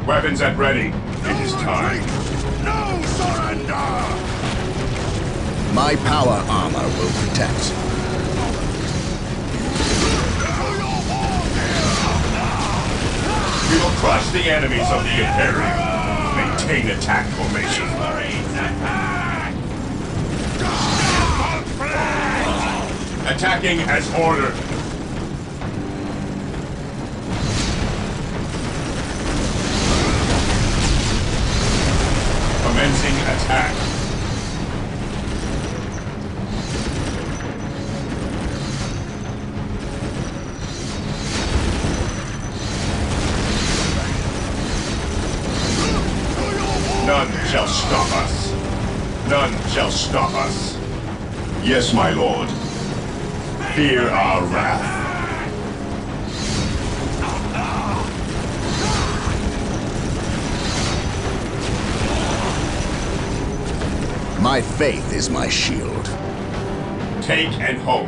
Weapons at ready. It is time. No surrender! My power armor will protect. We will crush the enemies of the Imperium. Maintain attack formation. Attacking as ordered. Commencing attack. None shall stop us. None shall stop us. Yes, my lord. Fear our wrath. My faith is my shield. Take and hold.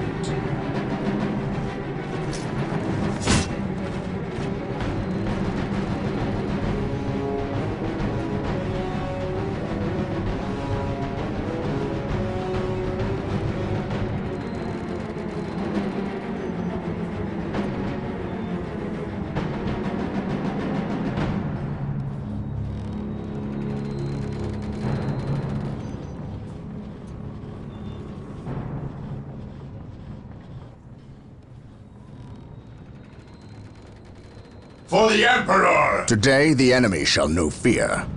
For the Emperor! Today, the enemy shall know fear.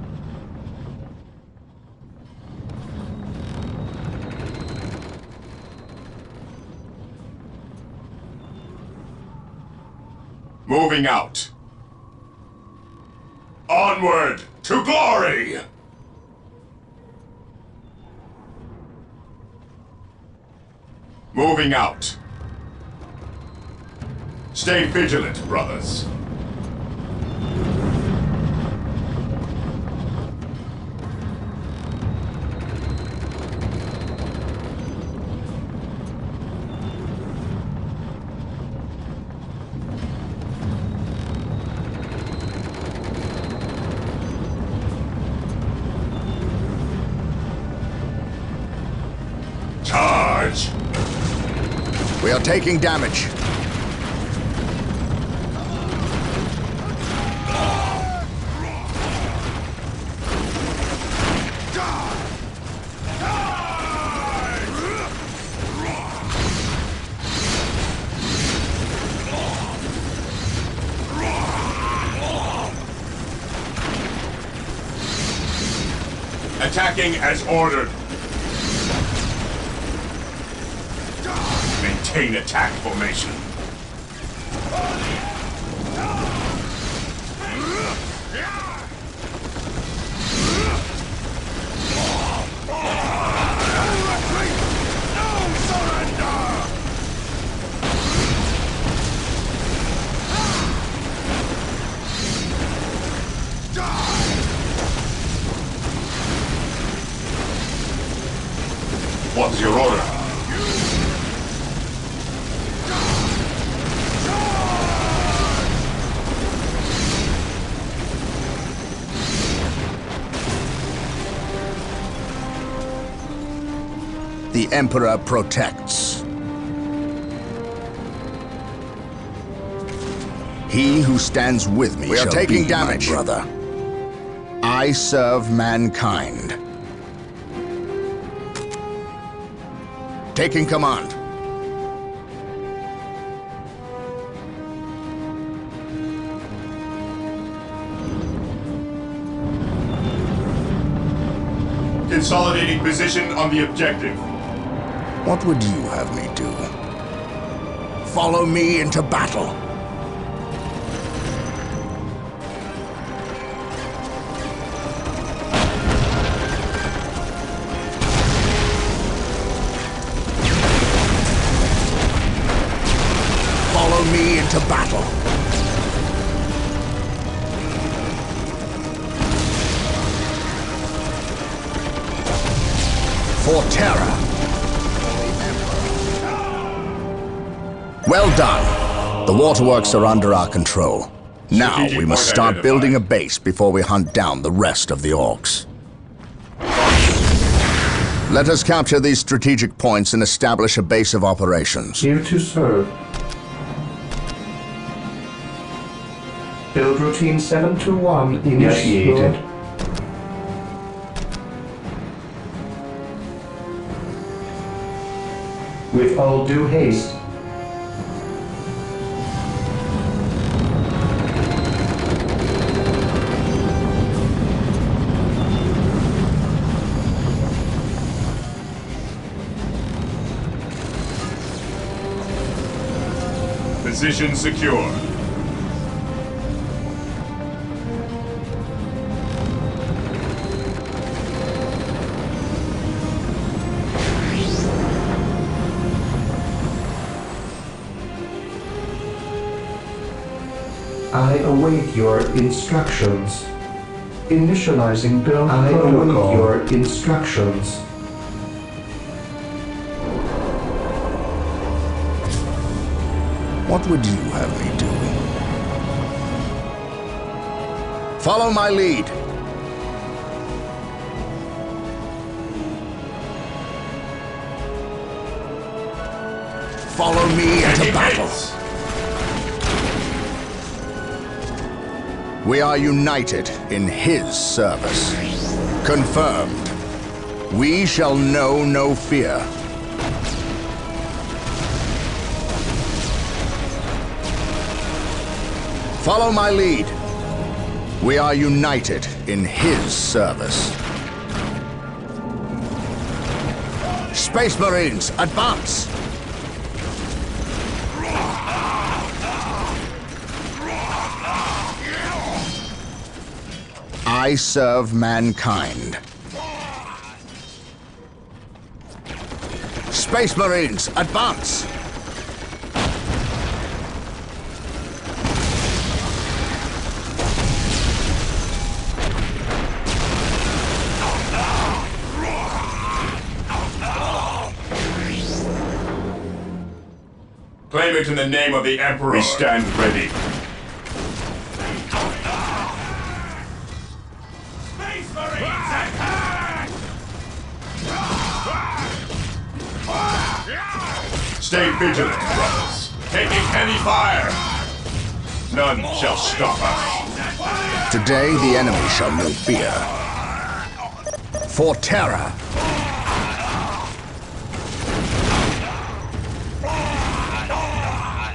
Moving out. Onward to glory! Moving out. Stay vigilant, brothers. Charge! We are taking damage. Attacking as ordered. Maintain attack formation. What's your order? The Emperor protects. He who stands with me shall taking damage, my brother. I serve mankind. Taking command. Consolidating position on the objective. What would you have me do? Follow me into battle. Follow me into battle. For terror. Well done. The waterworks are under our control. Now we must start building a base before we hunt down the rest of the orcs. Let us capture these strategic points and establish a base of operations. Here to serve. Build routine 721 initiated. With all due haste. Position secure. I await your instructions. Initializing build protocol. I await your instructions. What would you have me do? Follow my lead. Follow me into battle. We are united in his service. Confirmed. We shall know no fear. Follow my lead. We are united in his service. Space Marines, advance! I serve mankind. Space Marines, advance! Claim it in the name of the Emperor. We stand ready. Space Marines attack! Stay vigilant, brothers. Taking heavy fire. None shall stop us. Today the enemy shall know fear. For terror.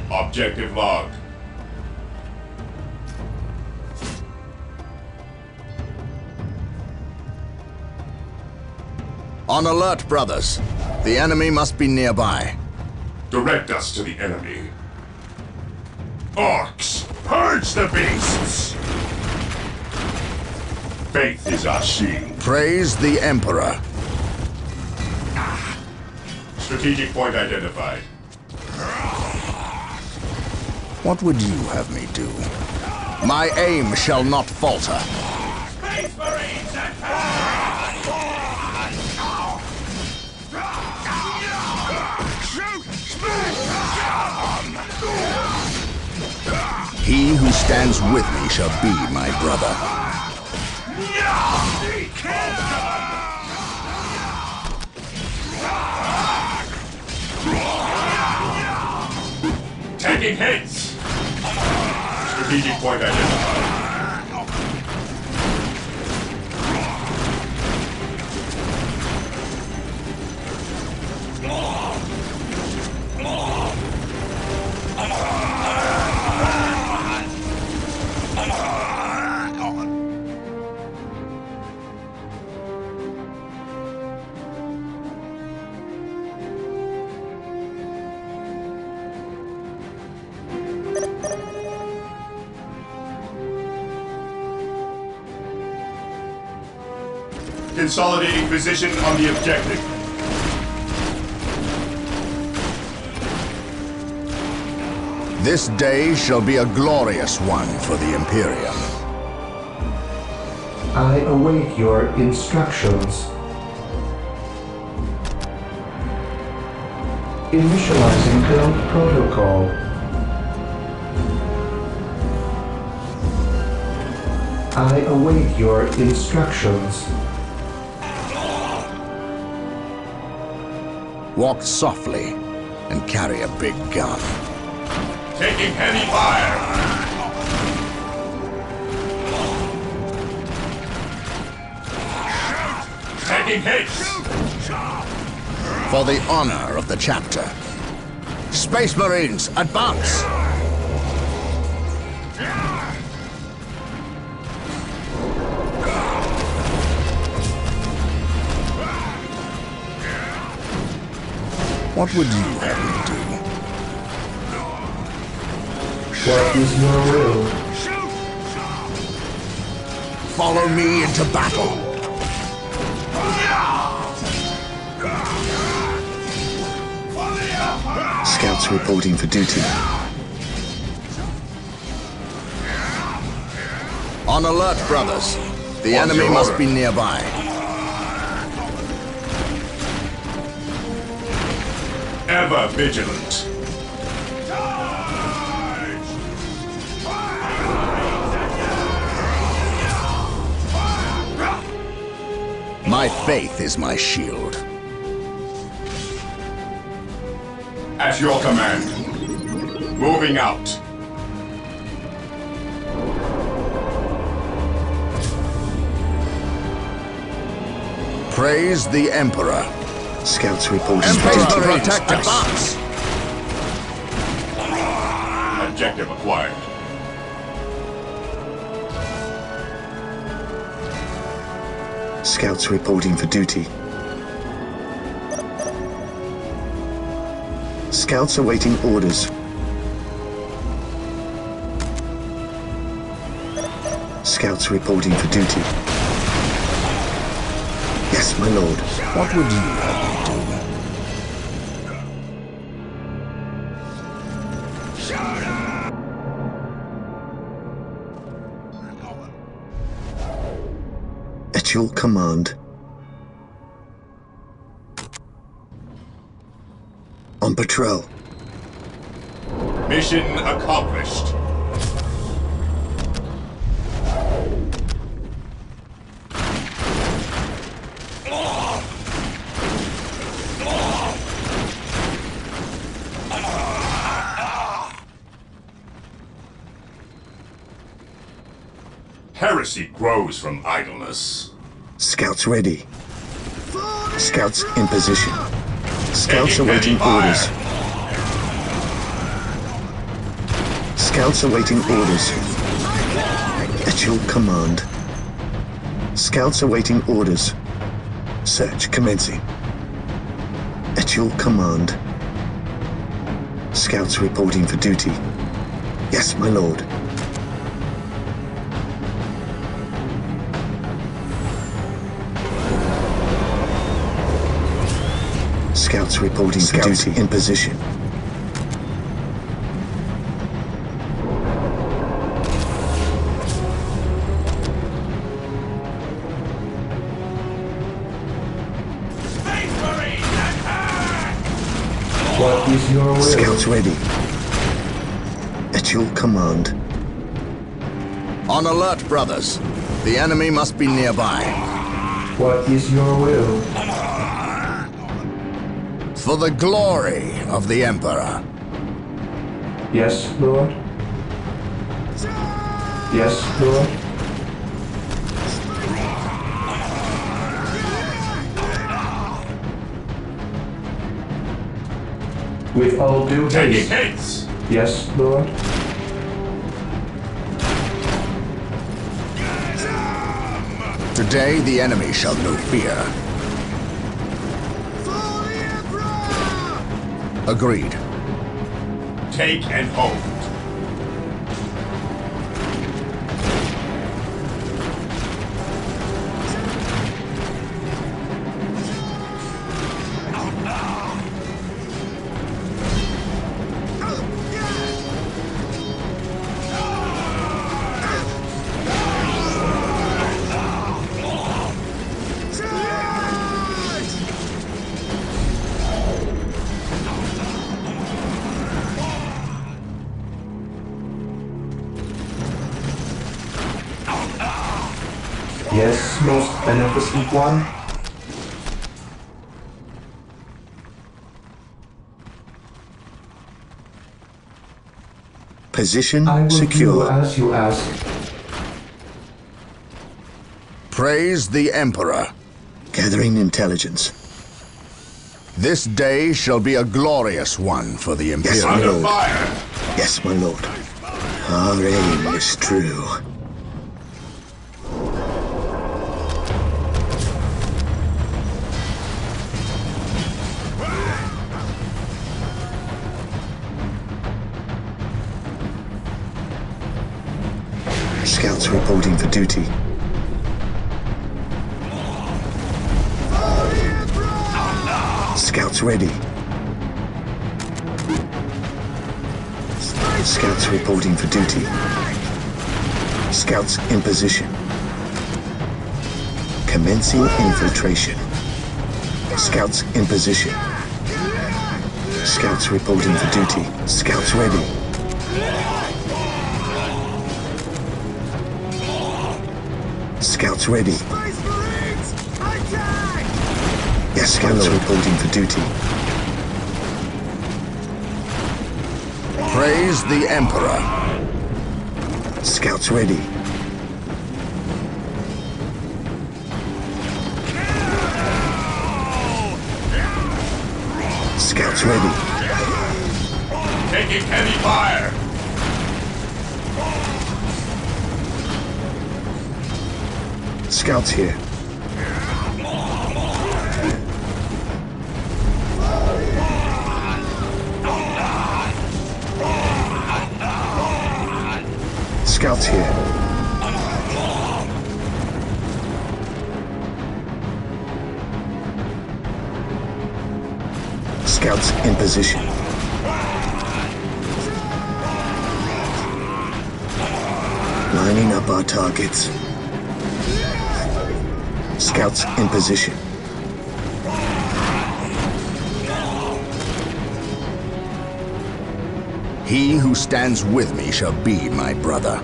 Objective logged. On alert, brothers. The enemy must be nearby. Direct us to the enemy. Orcs, purge the beasts! Faith is our shield. Praise the Emperor. Strategic point identified. What would you have me do? My aim shall not falter. Space Marines attack! He who stands with me shall be my brother. Taking hits! Strategic point identified. Consolidating position on the objective. This day shall be a glorious one for the Imperium. I await your instructions. Initializing build protocol. I await your instructions. Walk softly and carry a big gun. Taking heavy fire! Taking hits! For the honor of the chapter. Space Marines, advance! What would you have me do? What is your will? Follow me into battle. Scouts reporting for duty. On alert, brothers. The What's enemy your must order? be nearby. Ever vigilant. My faith is my shield. At your command. Moving out. Praise the Emperor. Scouts reporting for Space duty. Marines, advance! Objective acquired. Scouts reporting for duty. Scouts awaiting orders. Scouts reporting for duty. Yes, my lord. What would you have me At your command. On patrol. Mission accomplished. Heresy grows from idleness. Scouts ready. Scouts in position. Scouts Taking awaiting heavy orders. Scouts awaiting orders. At your command. Scouts awaiting orders. Search commencing. At your command. Scouts reporting for duty. Yes, my lord. Scouts reporting for duty in position. Space Marines, attack! What is your will? Scouts ready. At your command. On alert, brothers. The enemy must be nearby. What is your will? For the glory of the Emperor. Yes, Lord. Yes, Lord. With all due Taking haste. hits! Yes, Lord. Today the enemy shall know fear. Agreed. Take and hold. Yes, most beneficent one. Position I will do secure. as you ask. Praise the Emperor. Gathering intelligence. This day shall be a glorious one for the Yes, Imperium. my Under lord. fire! Yes, my lord. Our aim is true. Scouts reporting for duty. Scouts ready. Scouts reporting for duty. Scouts in position. Commencing infiltration. Scouts in position. Scouts reporting for duty. Scouts ready. Scouts ready. Yes, scouts reporting for duty. Praise the Emperor. Scouts ready. Scouts ready. Taking heavy fire! Scouts here. Scouts here. Scouts in position. Lining up our targets. Scouts in position. He who stands with me shall be my brother.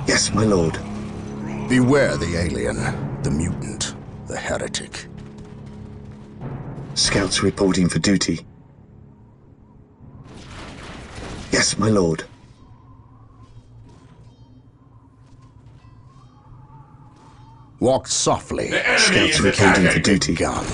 Yes, my lord. Beware the alien, the mutant, the heretic. Scouts reporting for duty. Yes, my lord. Walk softly. The enemy Scouts is reporting for attacking! duty. Gun.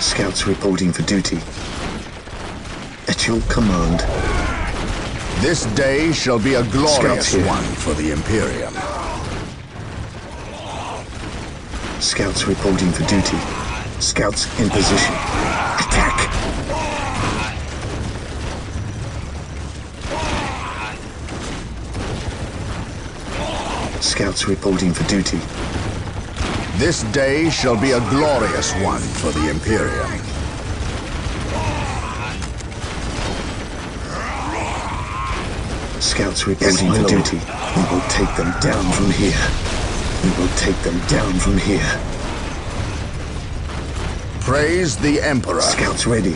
Scouts reporting for duty. At your command. This day shall be a glorious Scouts here. one for the Imperium. Scouts reporting for duty. Scouts in position. Attack! Scouts reporting for duty. This day shall be a glorious one for the Imperium. Scouts reporting for duty. We will take them down from here. We will take them down from here. Praise the Emperor. Scouts ready.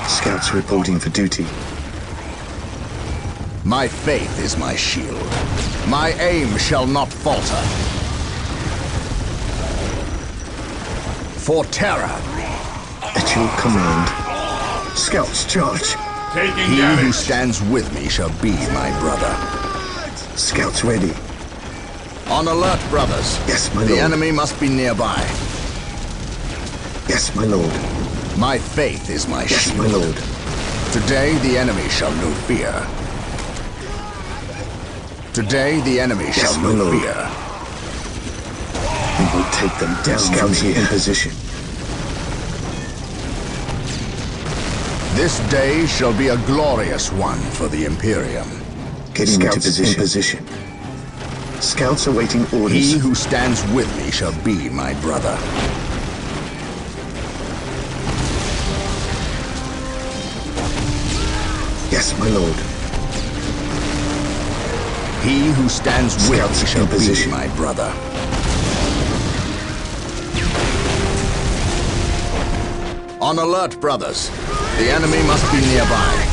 Scouts reporting for duty. My faith is my shield. My aim shall not falter. For terror. At your command. Scouts charge. Taking He who damage! stands with me shall be my brother. Scouts ready. On alert, brothers. Yes, my The lord. enemy must be nearby. Yes, my lord. My faith is my Yes, shield. my lord. Today the enemy shall know fear. Today the enemy shall my know lord. fear. We will take them down from here. In position. This day shall be a glorious one for the Imperium. Getting into position. Scouts awaiting orders. He who stands with me shall be my brother. Yes, my lord. He who stands with Scouts me shall in be position. my brother. On alert, brothers. The enemy must be nearby.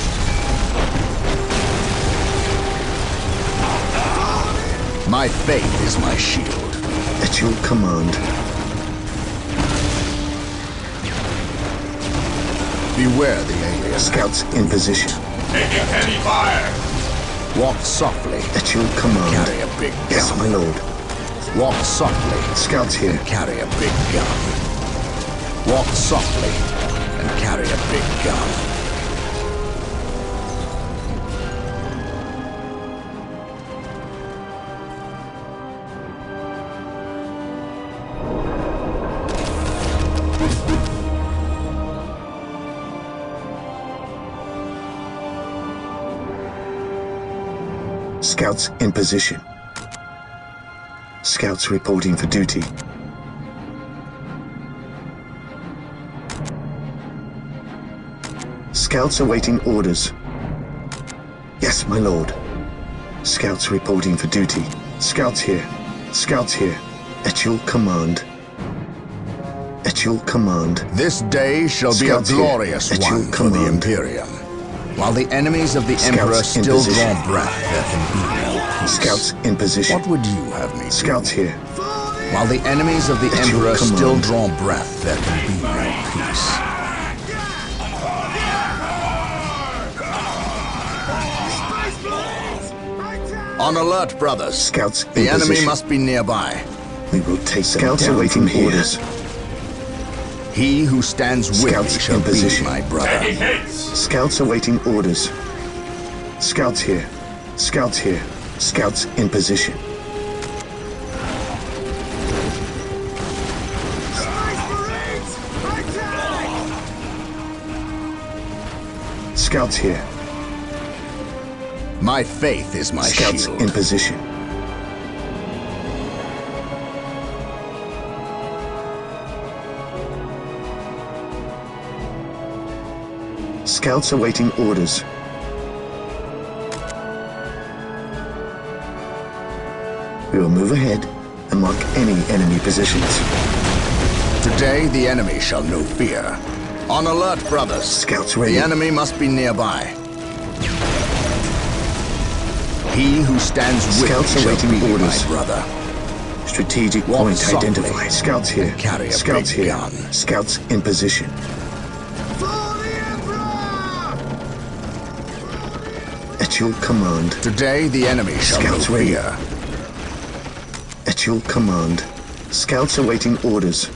My faith is my shield. At your command. Beware the aliens. Scouts in position. Taking heavy fire. Walk softly. At your command. Carry a big gun. Yes, my lord. Walk softly. Scouts here. Carry a big gun. Walk softly and carry a big gun. Scouts in position. Scouts reporting for duty. Scouts awaiting orders. Yes, my lord. Scouts reporting for duty. Scouts here. Scouts here. At your command. At your command. This day shall be Scouts a here. glorious At your one for the command. Imperium. While the enemies of the Scouts Emperor in still position. draw breath, there can be no peace. Scouts in position. What would you have me do? Scouts here. While the enemies of the At your Emperor still command. draw breath, there can be no peace. On alert, brothers. Scouts in The enemy position. must be nearby. We will take Scouts down awaiting from here. orders. He who stands with Scouts me shall in be position. my brother. Taking hits. Scouts awaiting orders. Scouts here. Scouts here. Scouts in position. Scouts here. My faith is my Scouts shield. in position. Scouts awaiting orders. We will move ahead and mark any enemy positions. Today the enemy shall know fear. On alert, brothers. Scouts ready. The enemy must be nearby. He who stands with Scouts me shall awaiting be orders. my brother. Strategic Walk point softly identified. Scouts here. and carry a Scouts big here. gun. Scouts in position. At your command. Today the enemy shall Scouts know ready. fear. At your command. Scouts awaiting orders.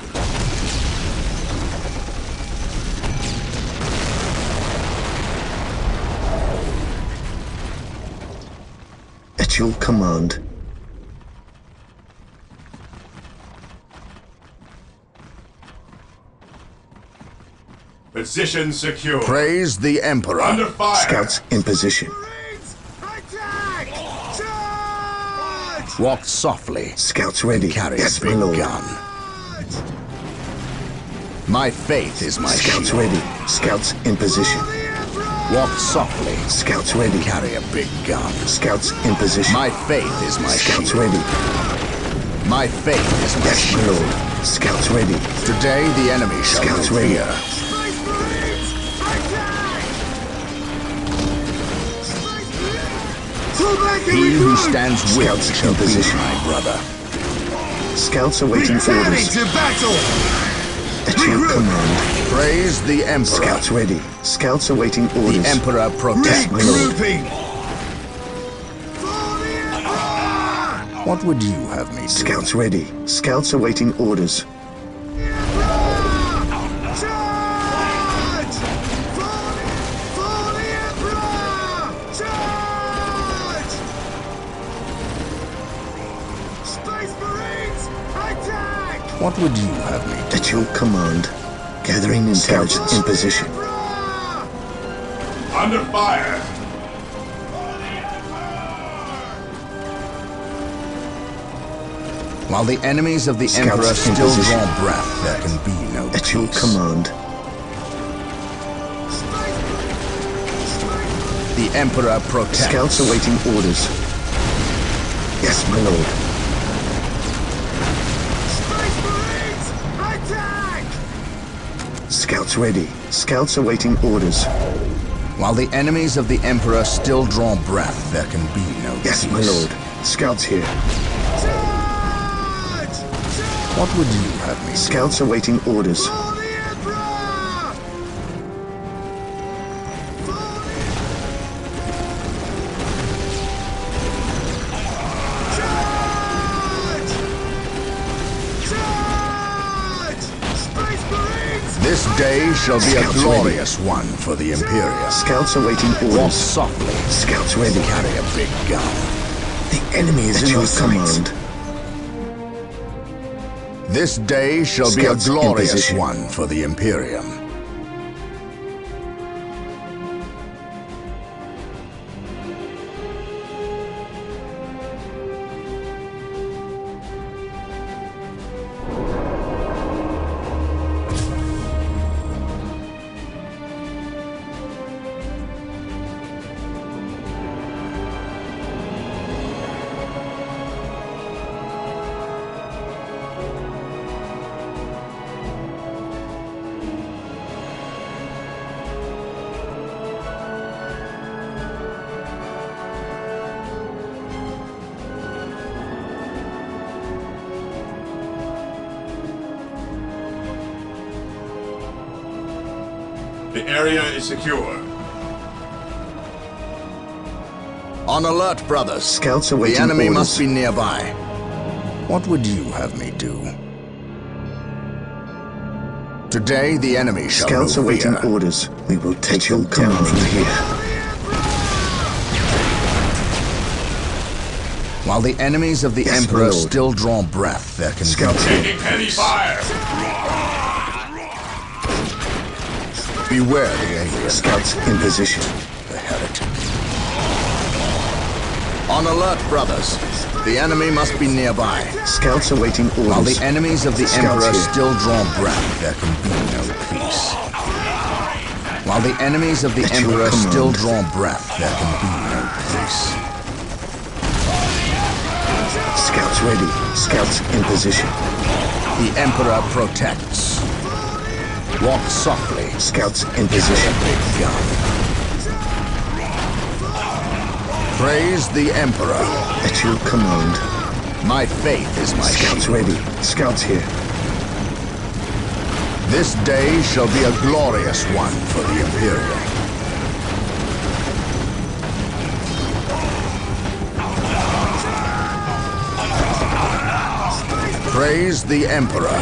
At your command. Position secure. Praise the Emperor. Under fire. Scouts in position. Walk softly. Scouts ready. Carry Yes, a my big lord. gun. My faith is my Scouts shield. ready. Scouts in position. Walk softly. Scouts ready. Carry a big gun. Scouts in position. My faith is my Scouts shield. ready. My faith is my Yes, my shield. lord. Scouts ready. Today the enemy shall Scouts know ready. fear. He who stands with Scouts me shall in be position. my brother. Scouts awaiting orders. to battle! At your command. Praise the Emperor. Scouts ready. Scouts awaiting The orders. Emperor protects. my lord. Regrouping! What would you have me do? Scouts ready. Scouts awaiting orders. What would you have me do? At your command. Gathering intelligence in position. Under fire. While the enemies of the Scouts Emperor in still position. draw breath, there can be no At your peace. command. The Emperor protects. Scouts awaiting orders. Yes, my lord. Scouts ready. Scouts awaiting orders. While the enemies of the Emperor still draw breath, there can be no Yes, peace. my lord. Scouts here. What would you have me do? Scouts awaiting orders. This day shall be a Scouts glorious one for the Imperium. Scouts awaiting Walk orders. softly. Scouts ready. Carry a big gun. The enemy is At in your your command. This day shall Scouts be in a glorious position. one for the Imperium. The area is secure. On alert, brothers. Scouts awaiting The enemy orders. must be nearby. What would you have me do? Today, the enemy shall Scouts know awaiting fear. orders. We will take them down from here. While the enemies of the Yes, Emperor my lord. still draw breath, there can Scouts be... here. Taking heavy fire! Beware the alien. Scouts in position. The heretic. On alert, brothers. The enemy must be nearby. Scouts awaiting orders. While the enemies of the Scouts Emperor here. still draw breath, there can be no peace. While the enemies of the At your Emperor command. still draw breath, there can be no peace. Scouts ready. Scouts in position. The Emperor protects. Walk softly. Scouts in position. Big gun. Praise the Emperor. At your command. My faith is my Scouts shield. ready. Scouts here. This day shall be a glorious one for the Imperium. Praise the Emperor.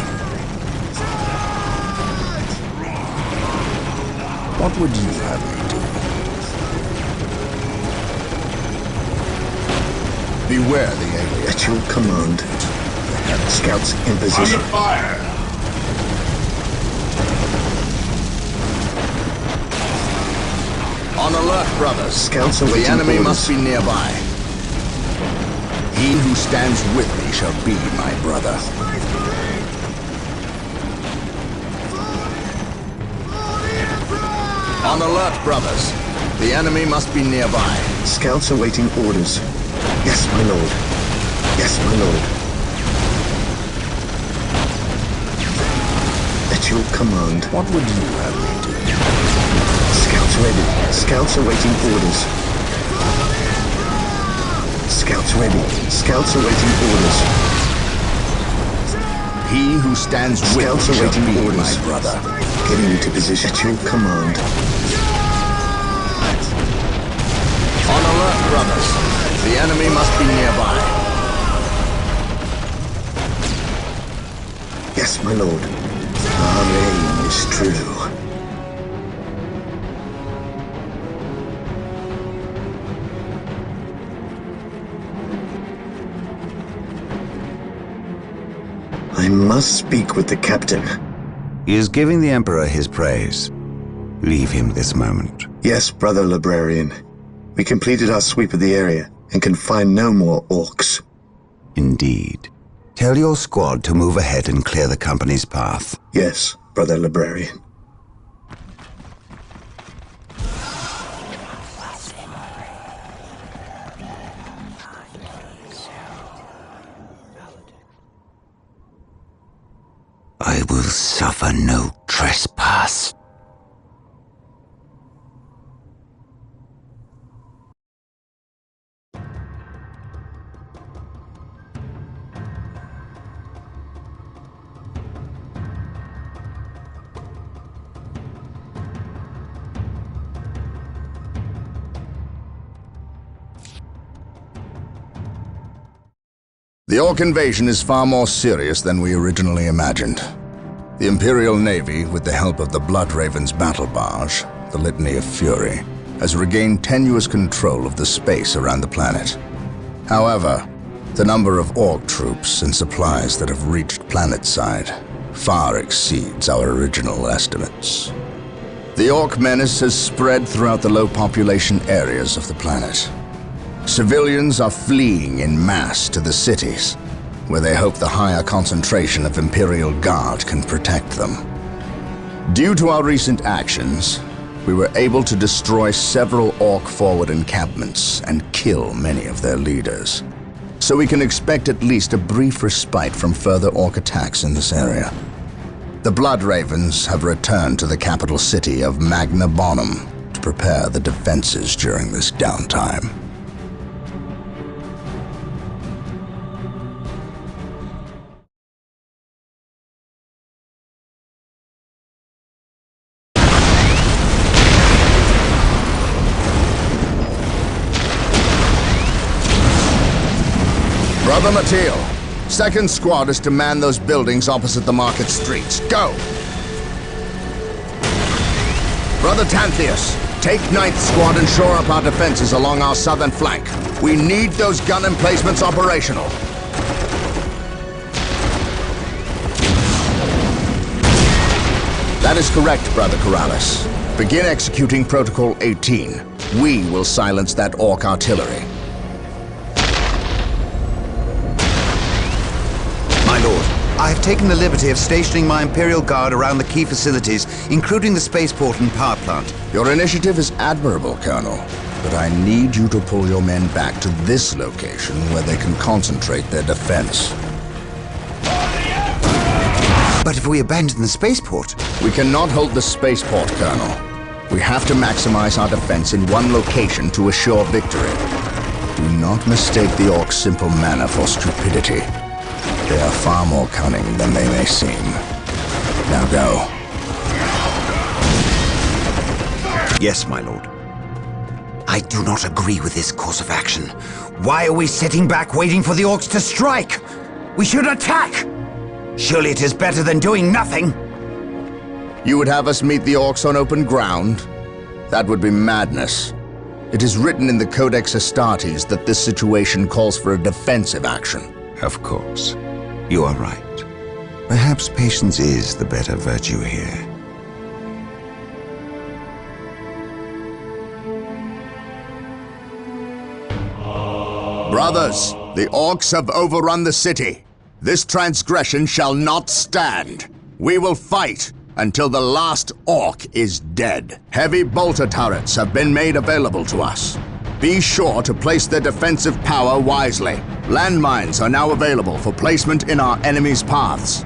What would you have me do? Beware the alien. At your command. Scouts in position. Under fire! On alert, brothers. Scouts The awaiting enemy orders. must be nearby. He who stands with me shall be my brother. On alert, brothers. The enemy must be nearby. Scouts awaiting orders. Yes, my lord. Yes, my lord. At your command. What would you have me do? Scouts ready. Scouts awaiting orders. Scouts ready. Scouts awaiting orders. He who stands with Scouts me shall awaiting be orders. my brother. Getting into position. At your command. On alert, brothers. The enemy must be nearby. Yes, my lord. Our aim is true. I must speak with the captain. He is giving the Emperor his praise. Leave him this moment. Yes, brother librarian. We completed our sweep of the area and can find no more orcs. Indeed. Tell your squad to move ahead and clear the company's path. Yes, brother librarian. suffer no trespass. The Orc invasion is far more serious than we originally imagined. The Imperial Navy, with the help of the Bloodraven's battle barge, the Litany of Fury, has regained tenuous control of the space around the planet. However, the number of Orc troops and supplies that have reached planetside far exceeds our original estimates. The Orc menace has spread throughout the low-population areas of the planet. Civilians are fleeing en masse to the cities, where they hope the higher concentration of Imperial Guard can protect them. Due to our recent actions, we were able to destroy several Orc forward encampments and kill many of their leaders. So we can expect at least a brief respite from further Orc attacks in this area. The Bloodravens have returned to the capital city of Magna Bonum to prepare the defenses during this downtime. Brother Mateel, 2nd Squad is to man those buildings opposite the market streets. Go! Brother Tantheus, take 9th Squad and shore up our defenses along our southern flank. We need those gun emplacements operational. That is correct, Brother Corrales. Begin executing Protocol 18. We will silence that Orc artillery. My lord, I have taken the liberty of stationing my Imperial Guard around the key facilities, including the spaceport and power plant. Your initiative is admirable, Colonel, but I need you to pull your men back to this location where they can concentrate their defense. But if we abandon the spaceport... We cannot hold the spaceport, Colonel. We have to maximize our defense in one location to assure victory. Do not mistake the Orcs' simple manner for stupidity. They are far more cunning than they may seem. Now go. Yes, my lord. I do not agree with this course of action. Why are we sitting back waiting for the Orcs to strike? We should attack! Surely it is better than doing nothing. You would have us meet the Orcs on open ground? That would be madness. It is written in the Codex Astartes that this situation calls for a defensive action. Of course. You are right. Perhaps patience is the better virtue here. Brothers, the Orcs have overrun the city. This transgression shall not stand. We will fight until the last Orc is dead. Heavy bolter turrets have been made available to us. Be sure to place their defensive power wisely. Landmines are now available for placement in our enemies' paths.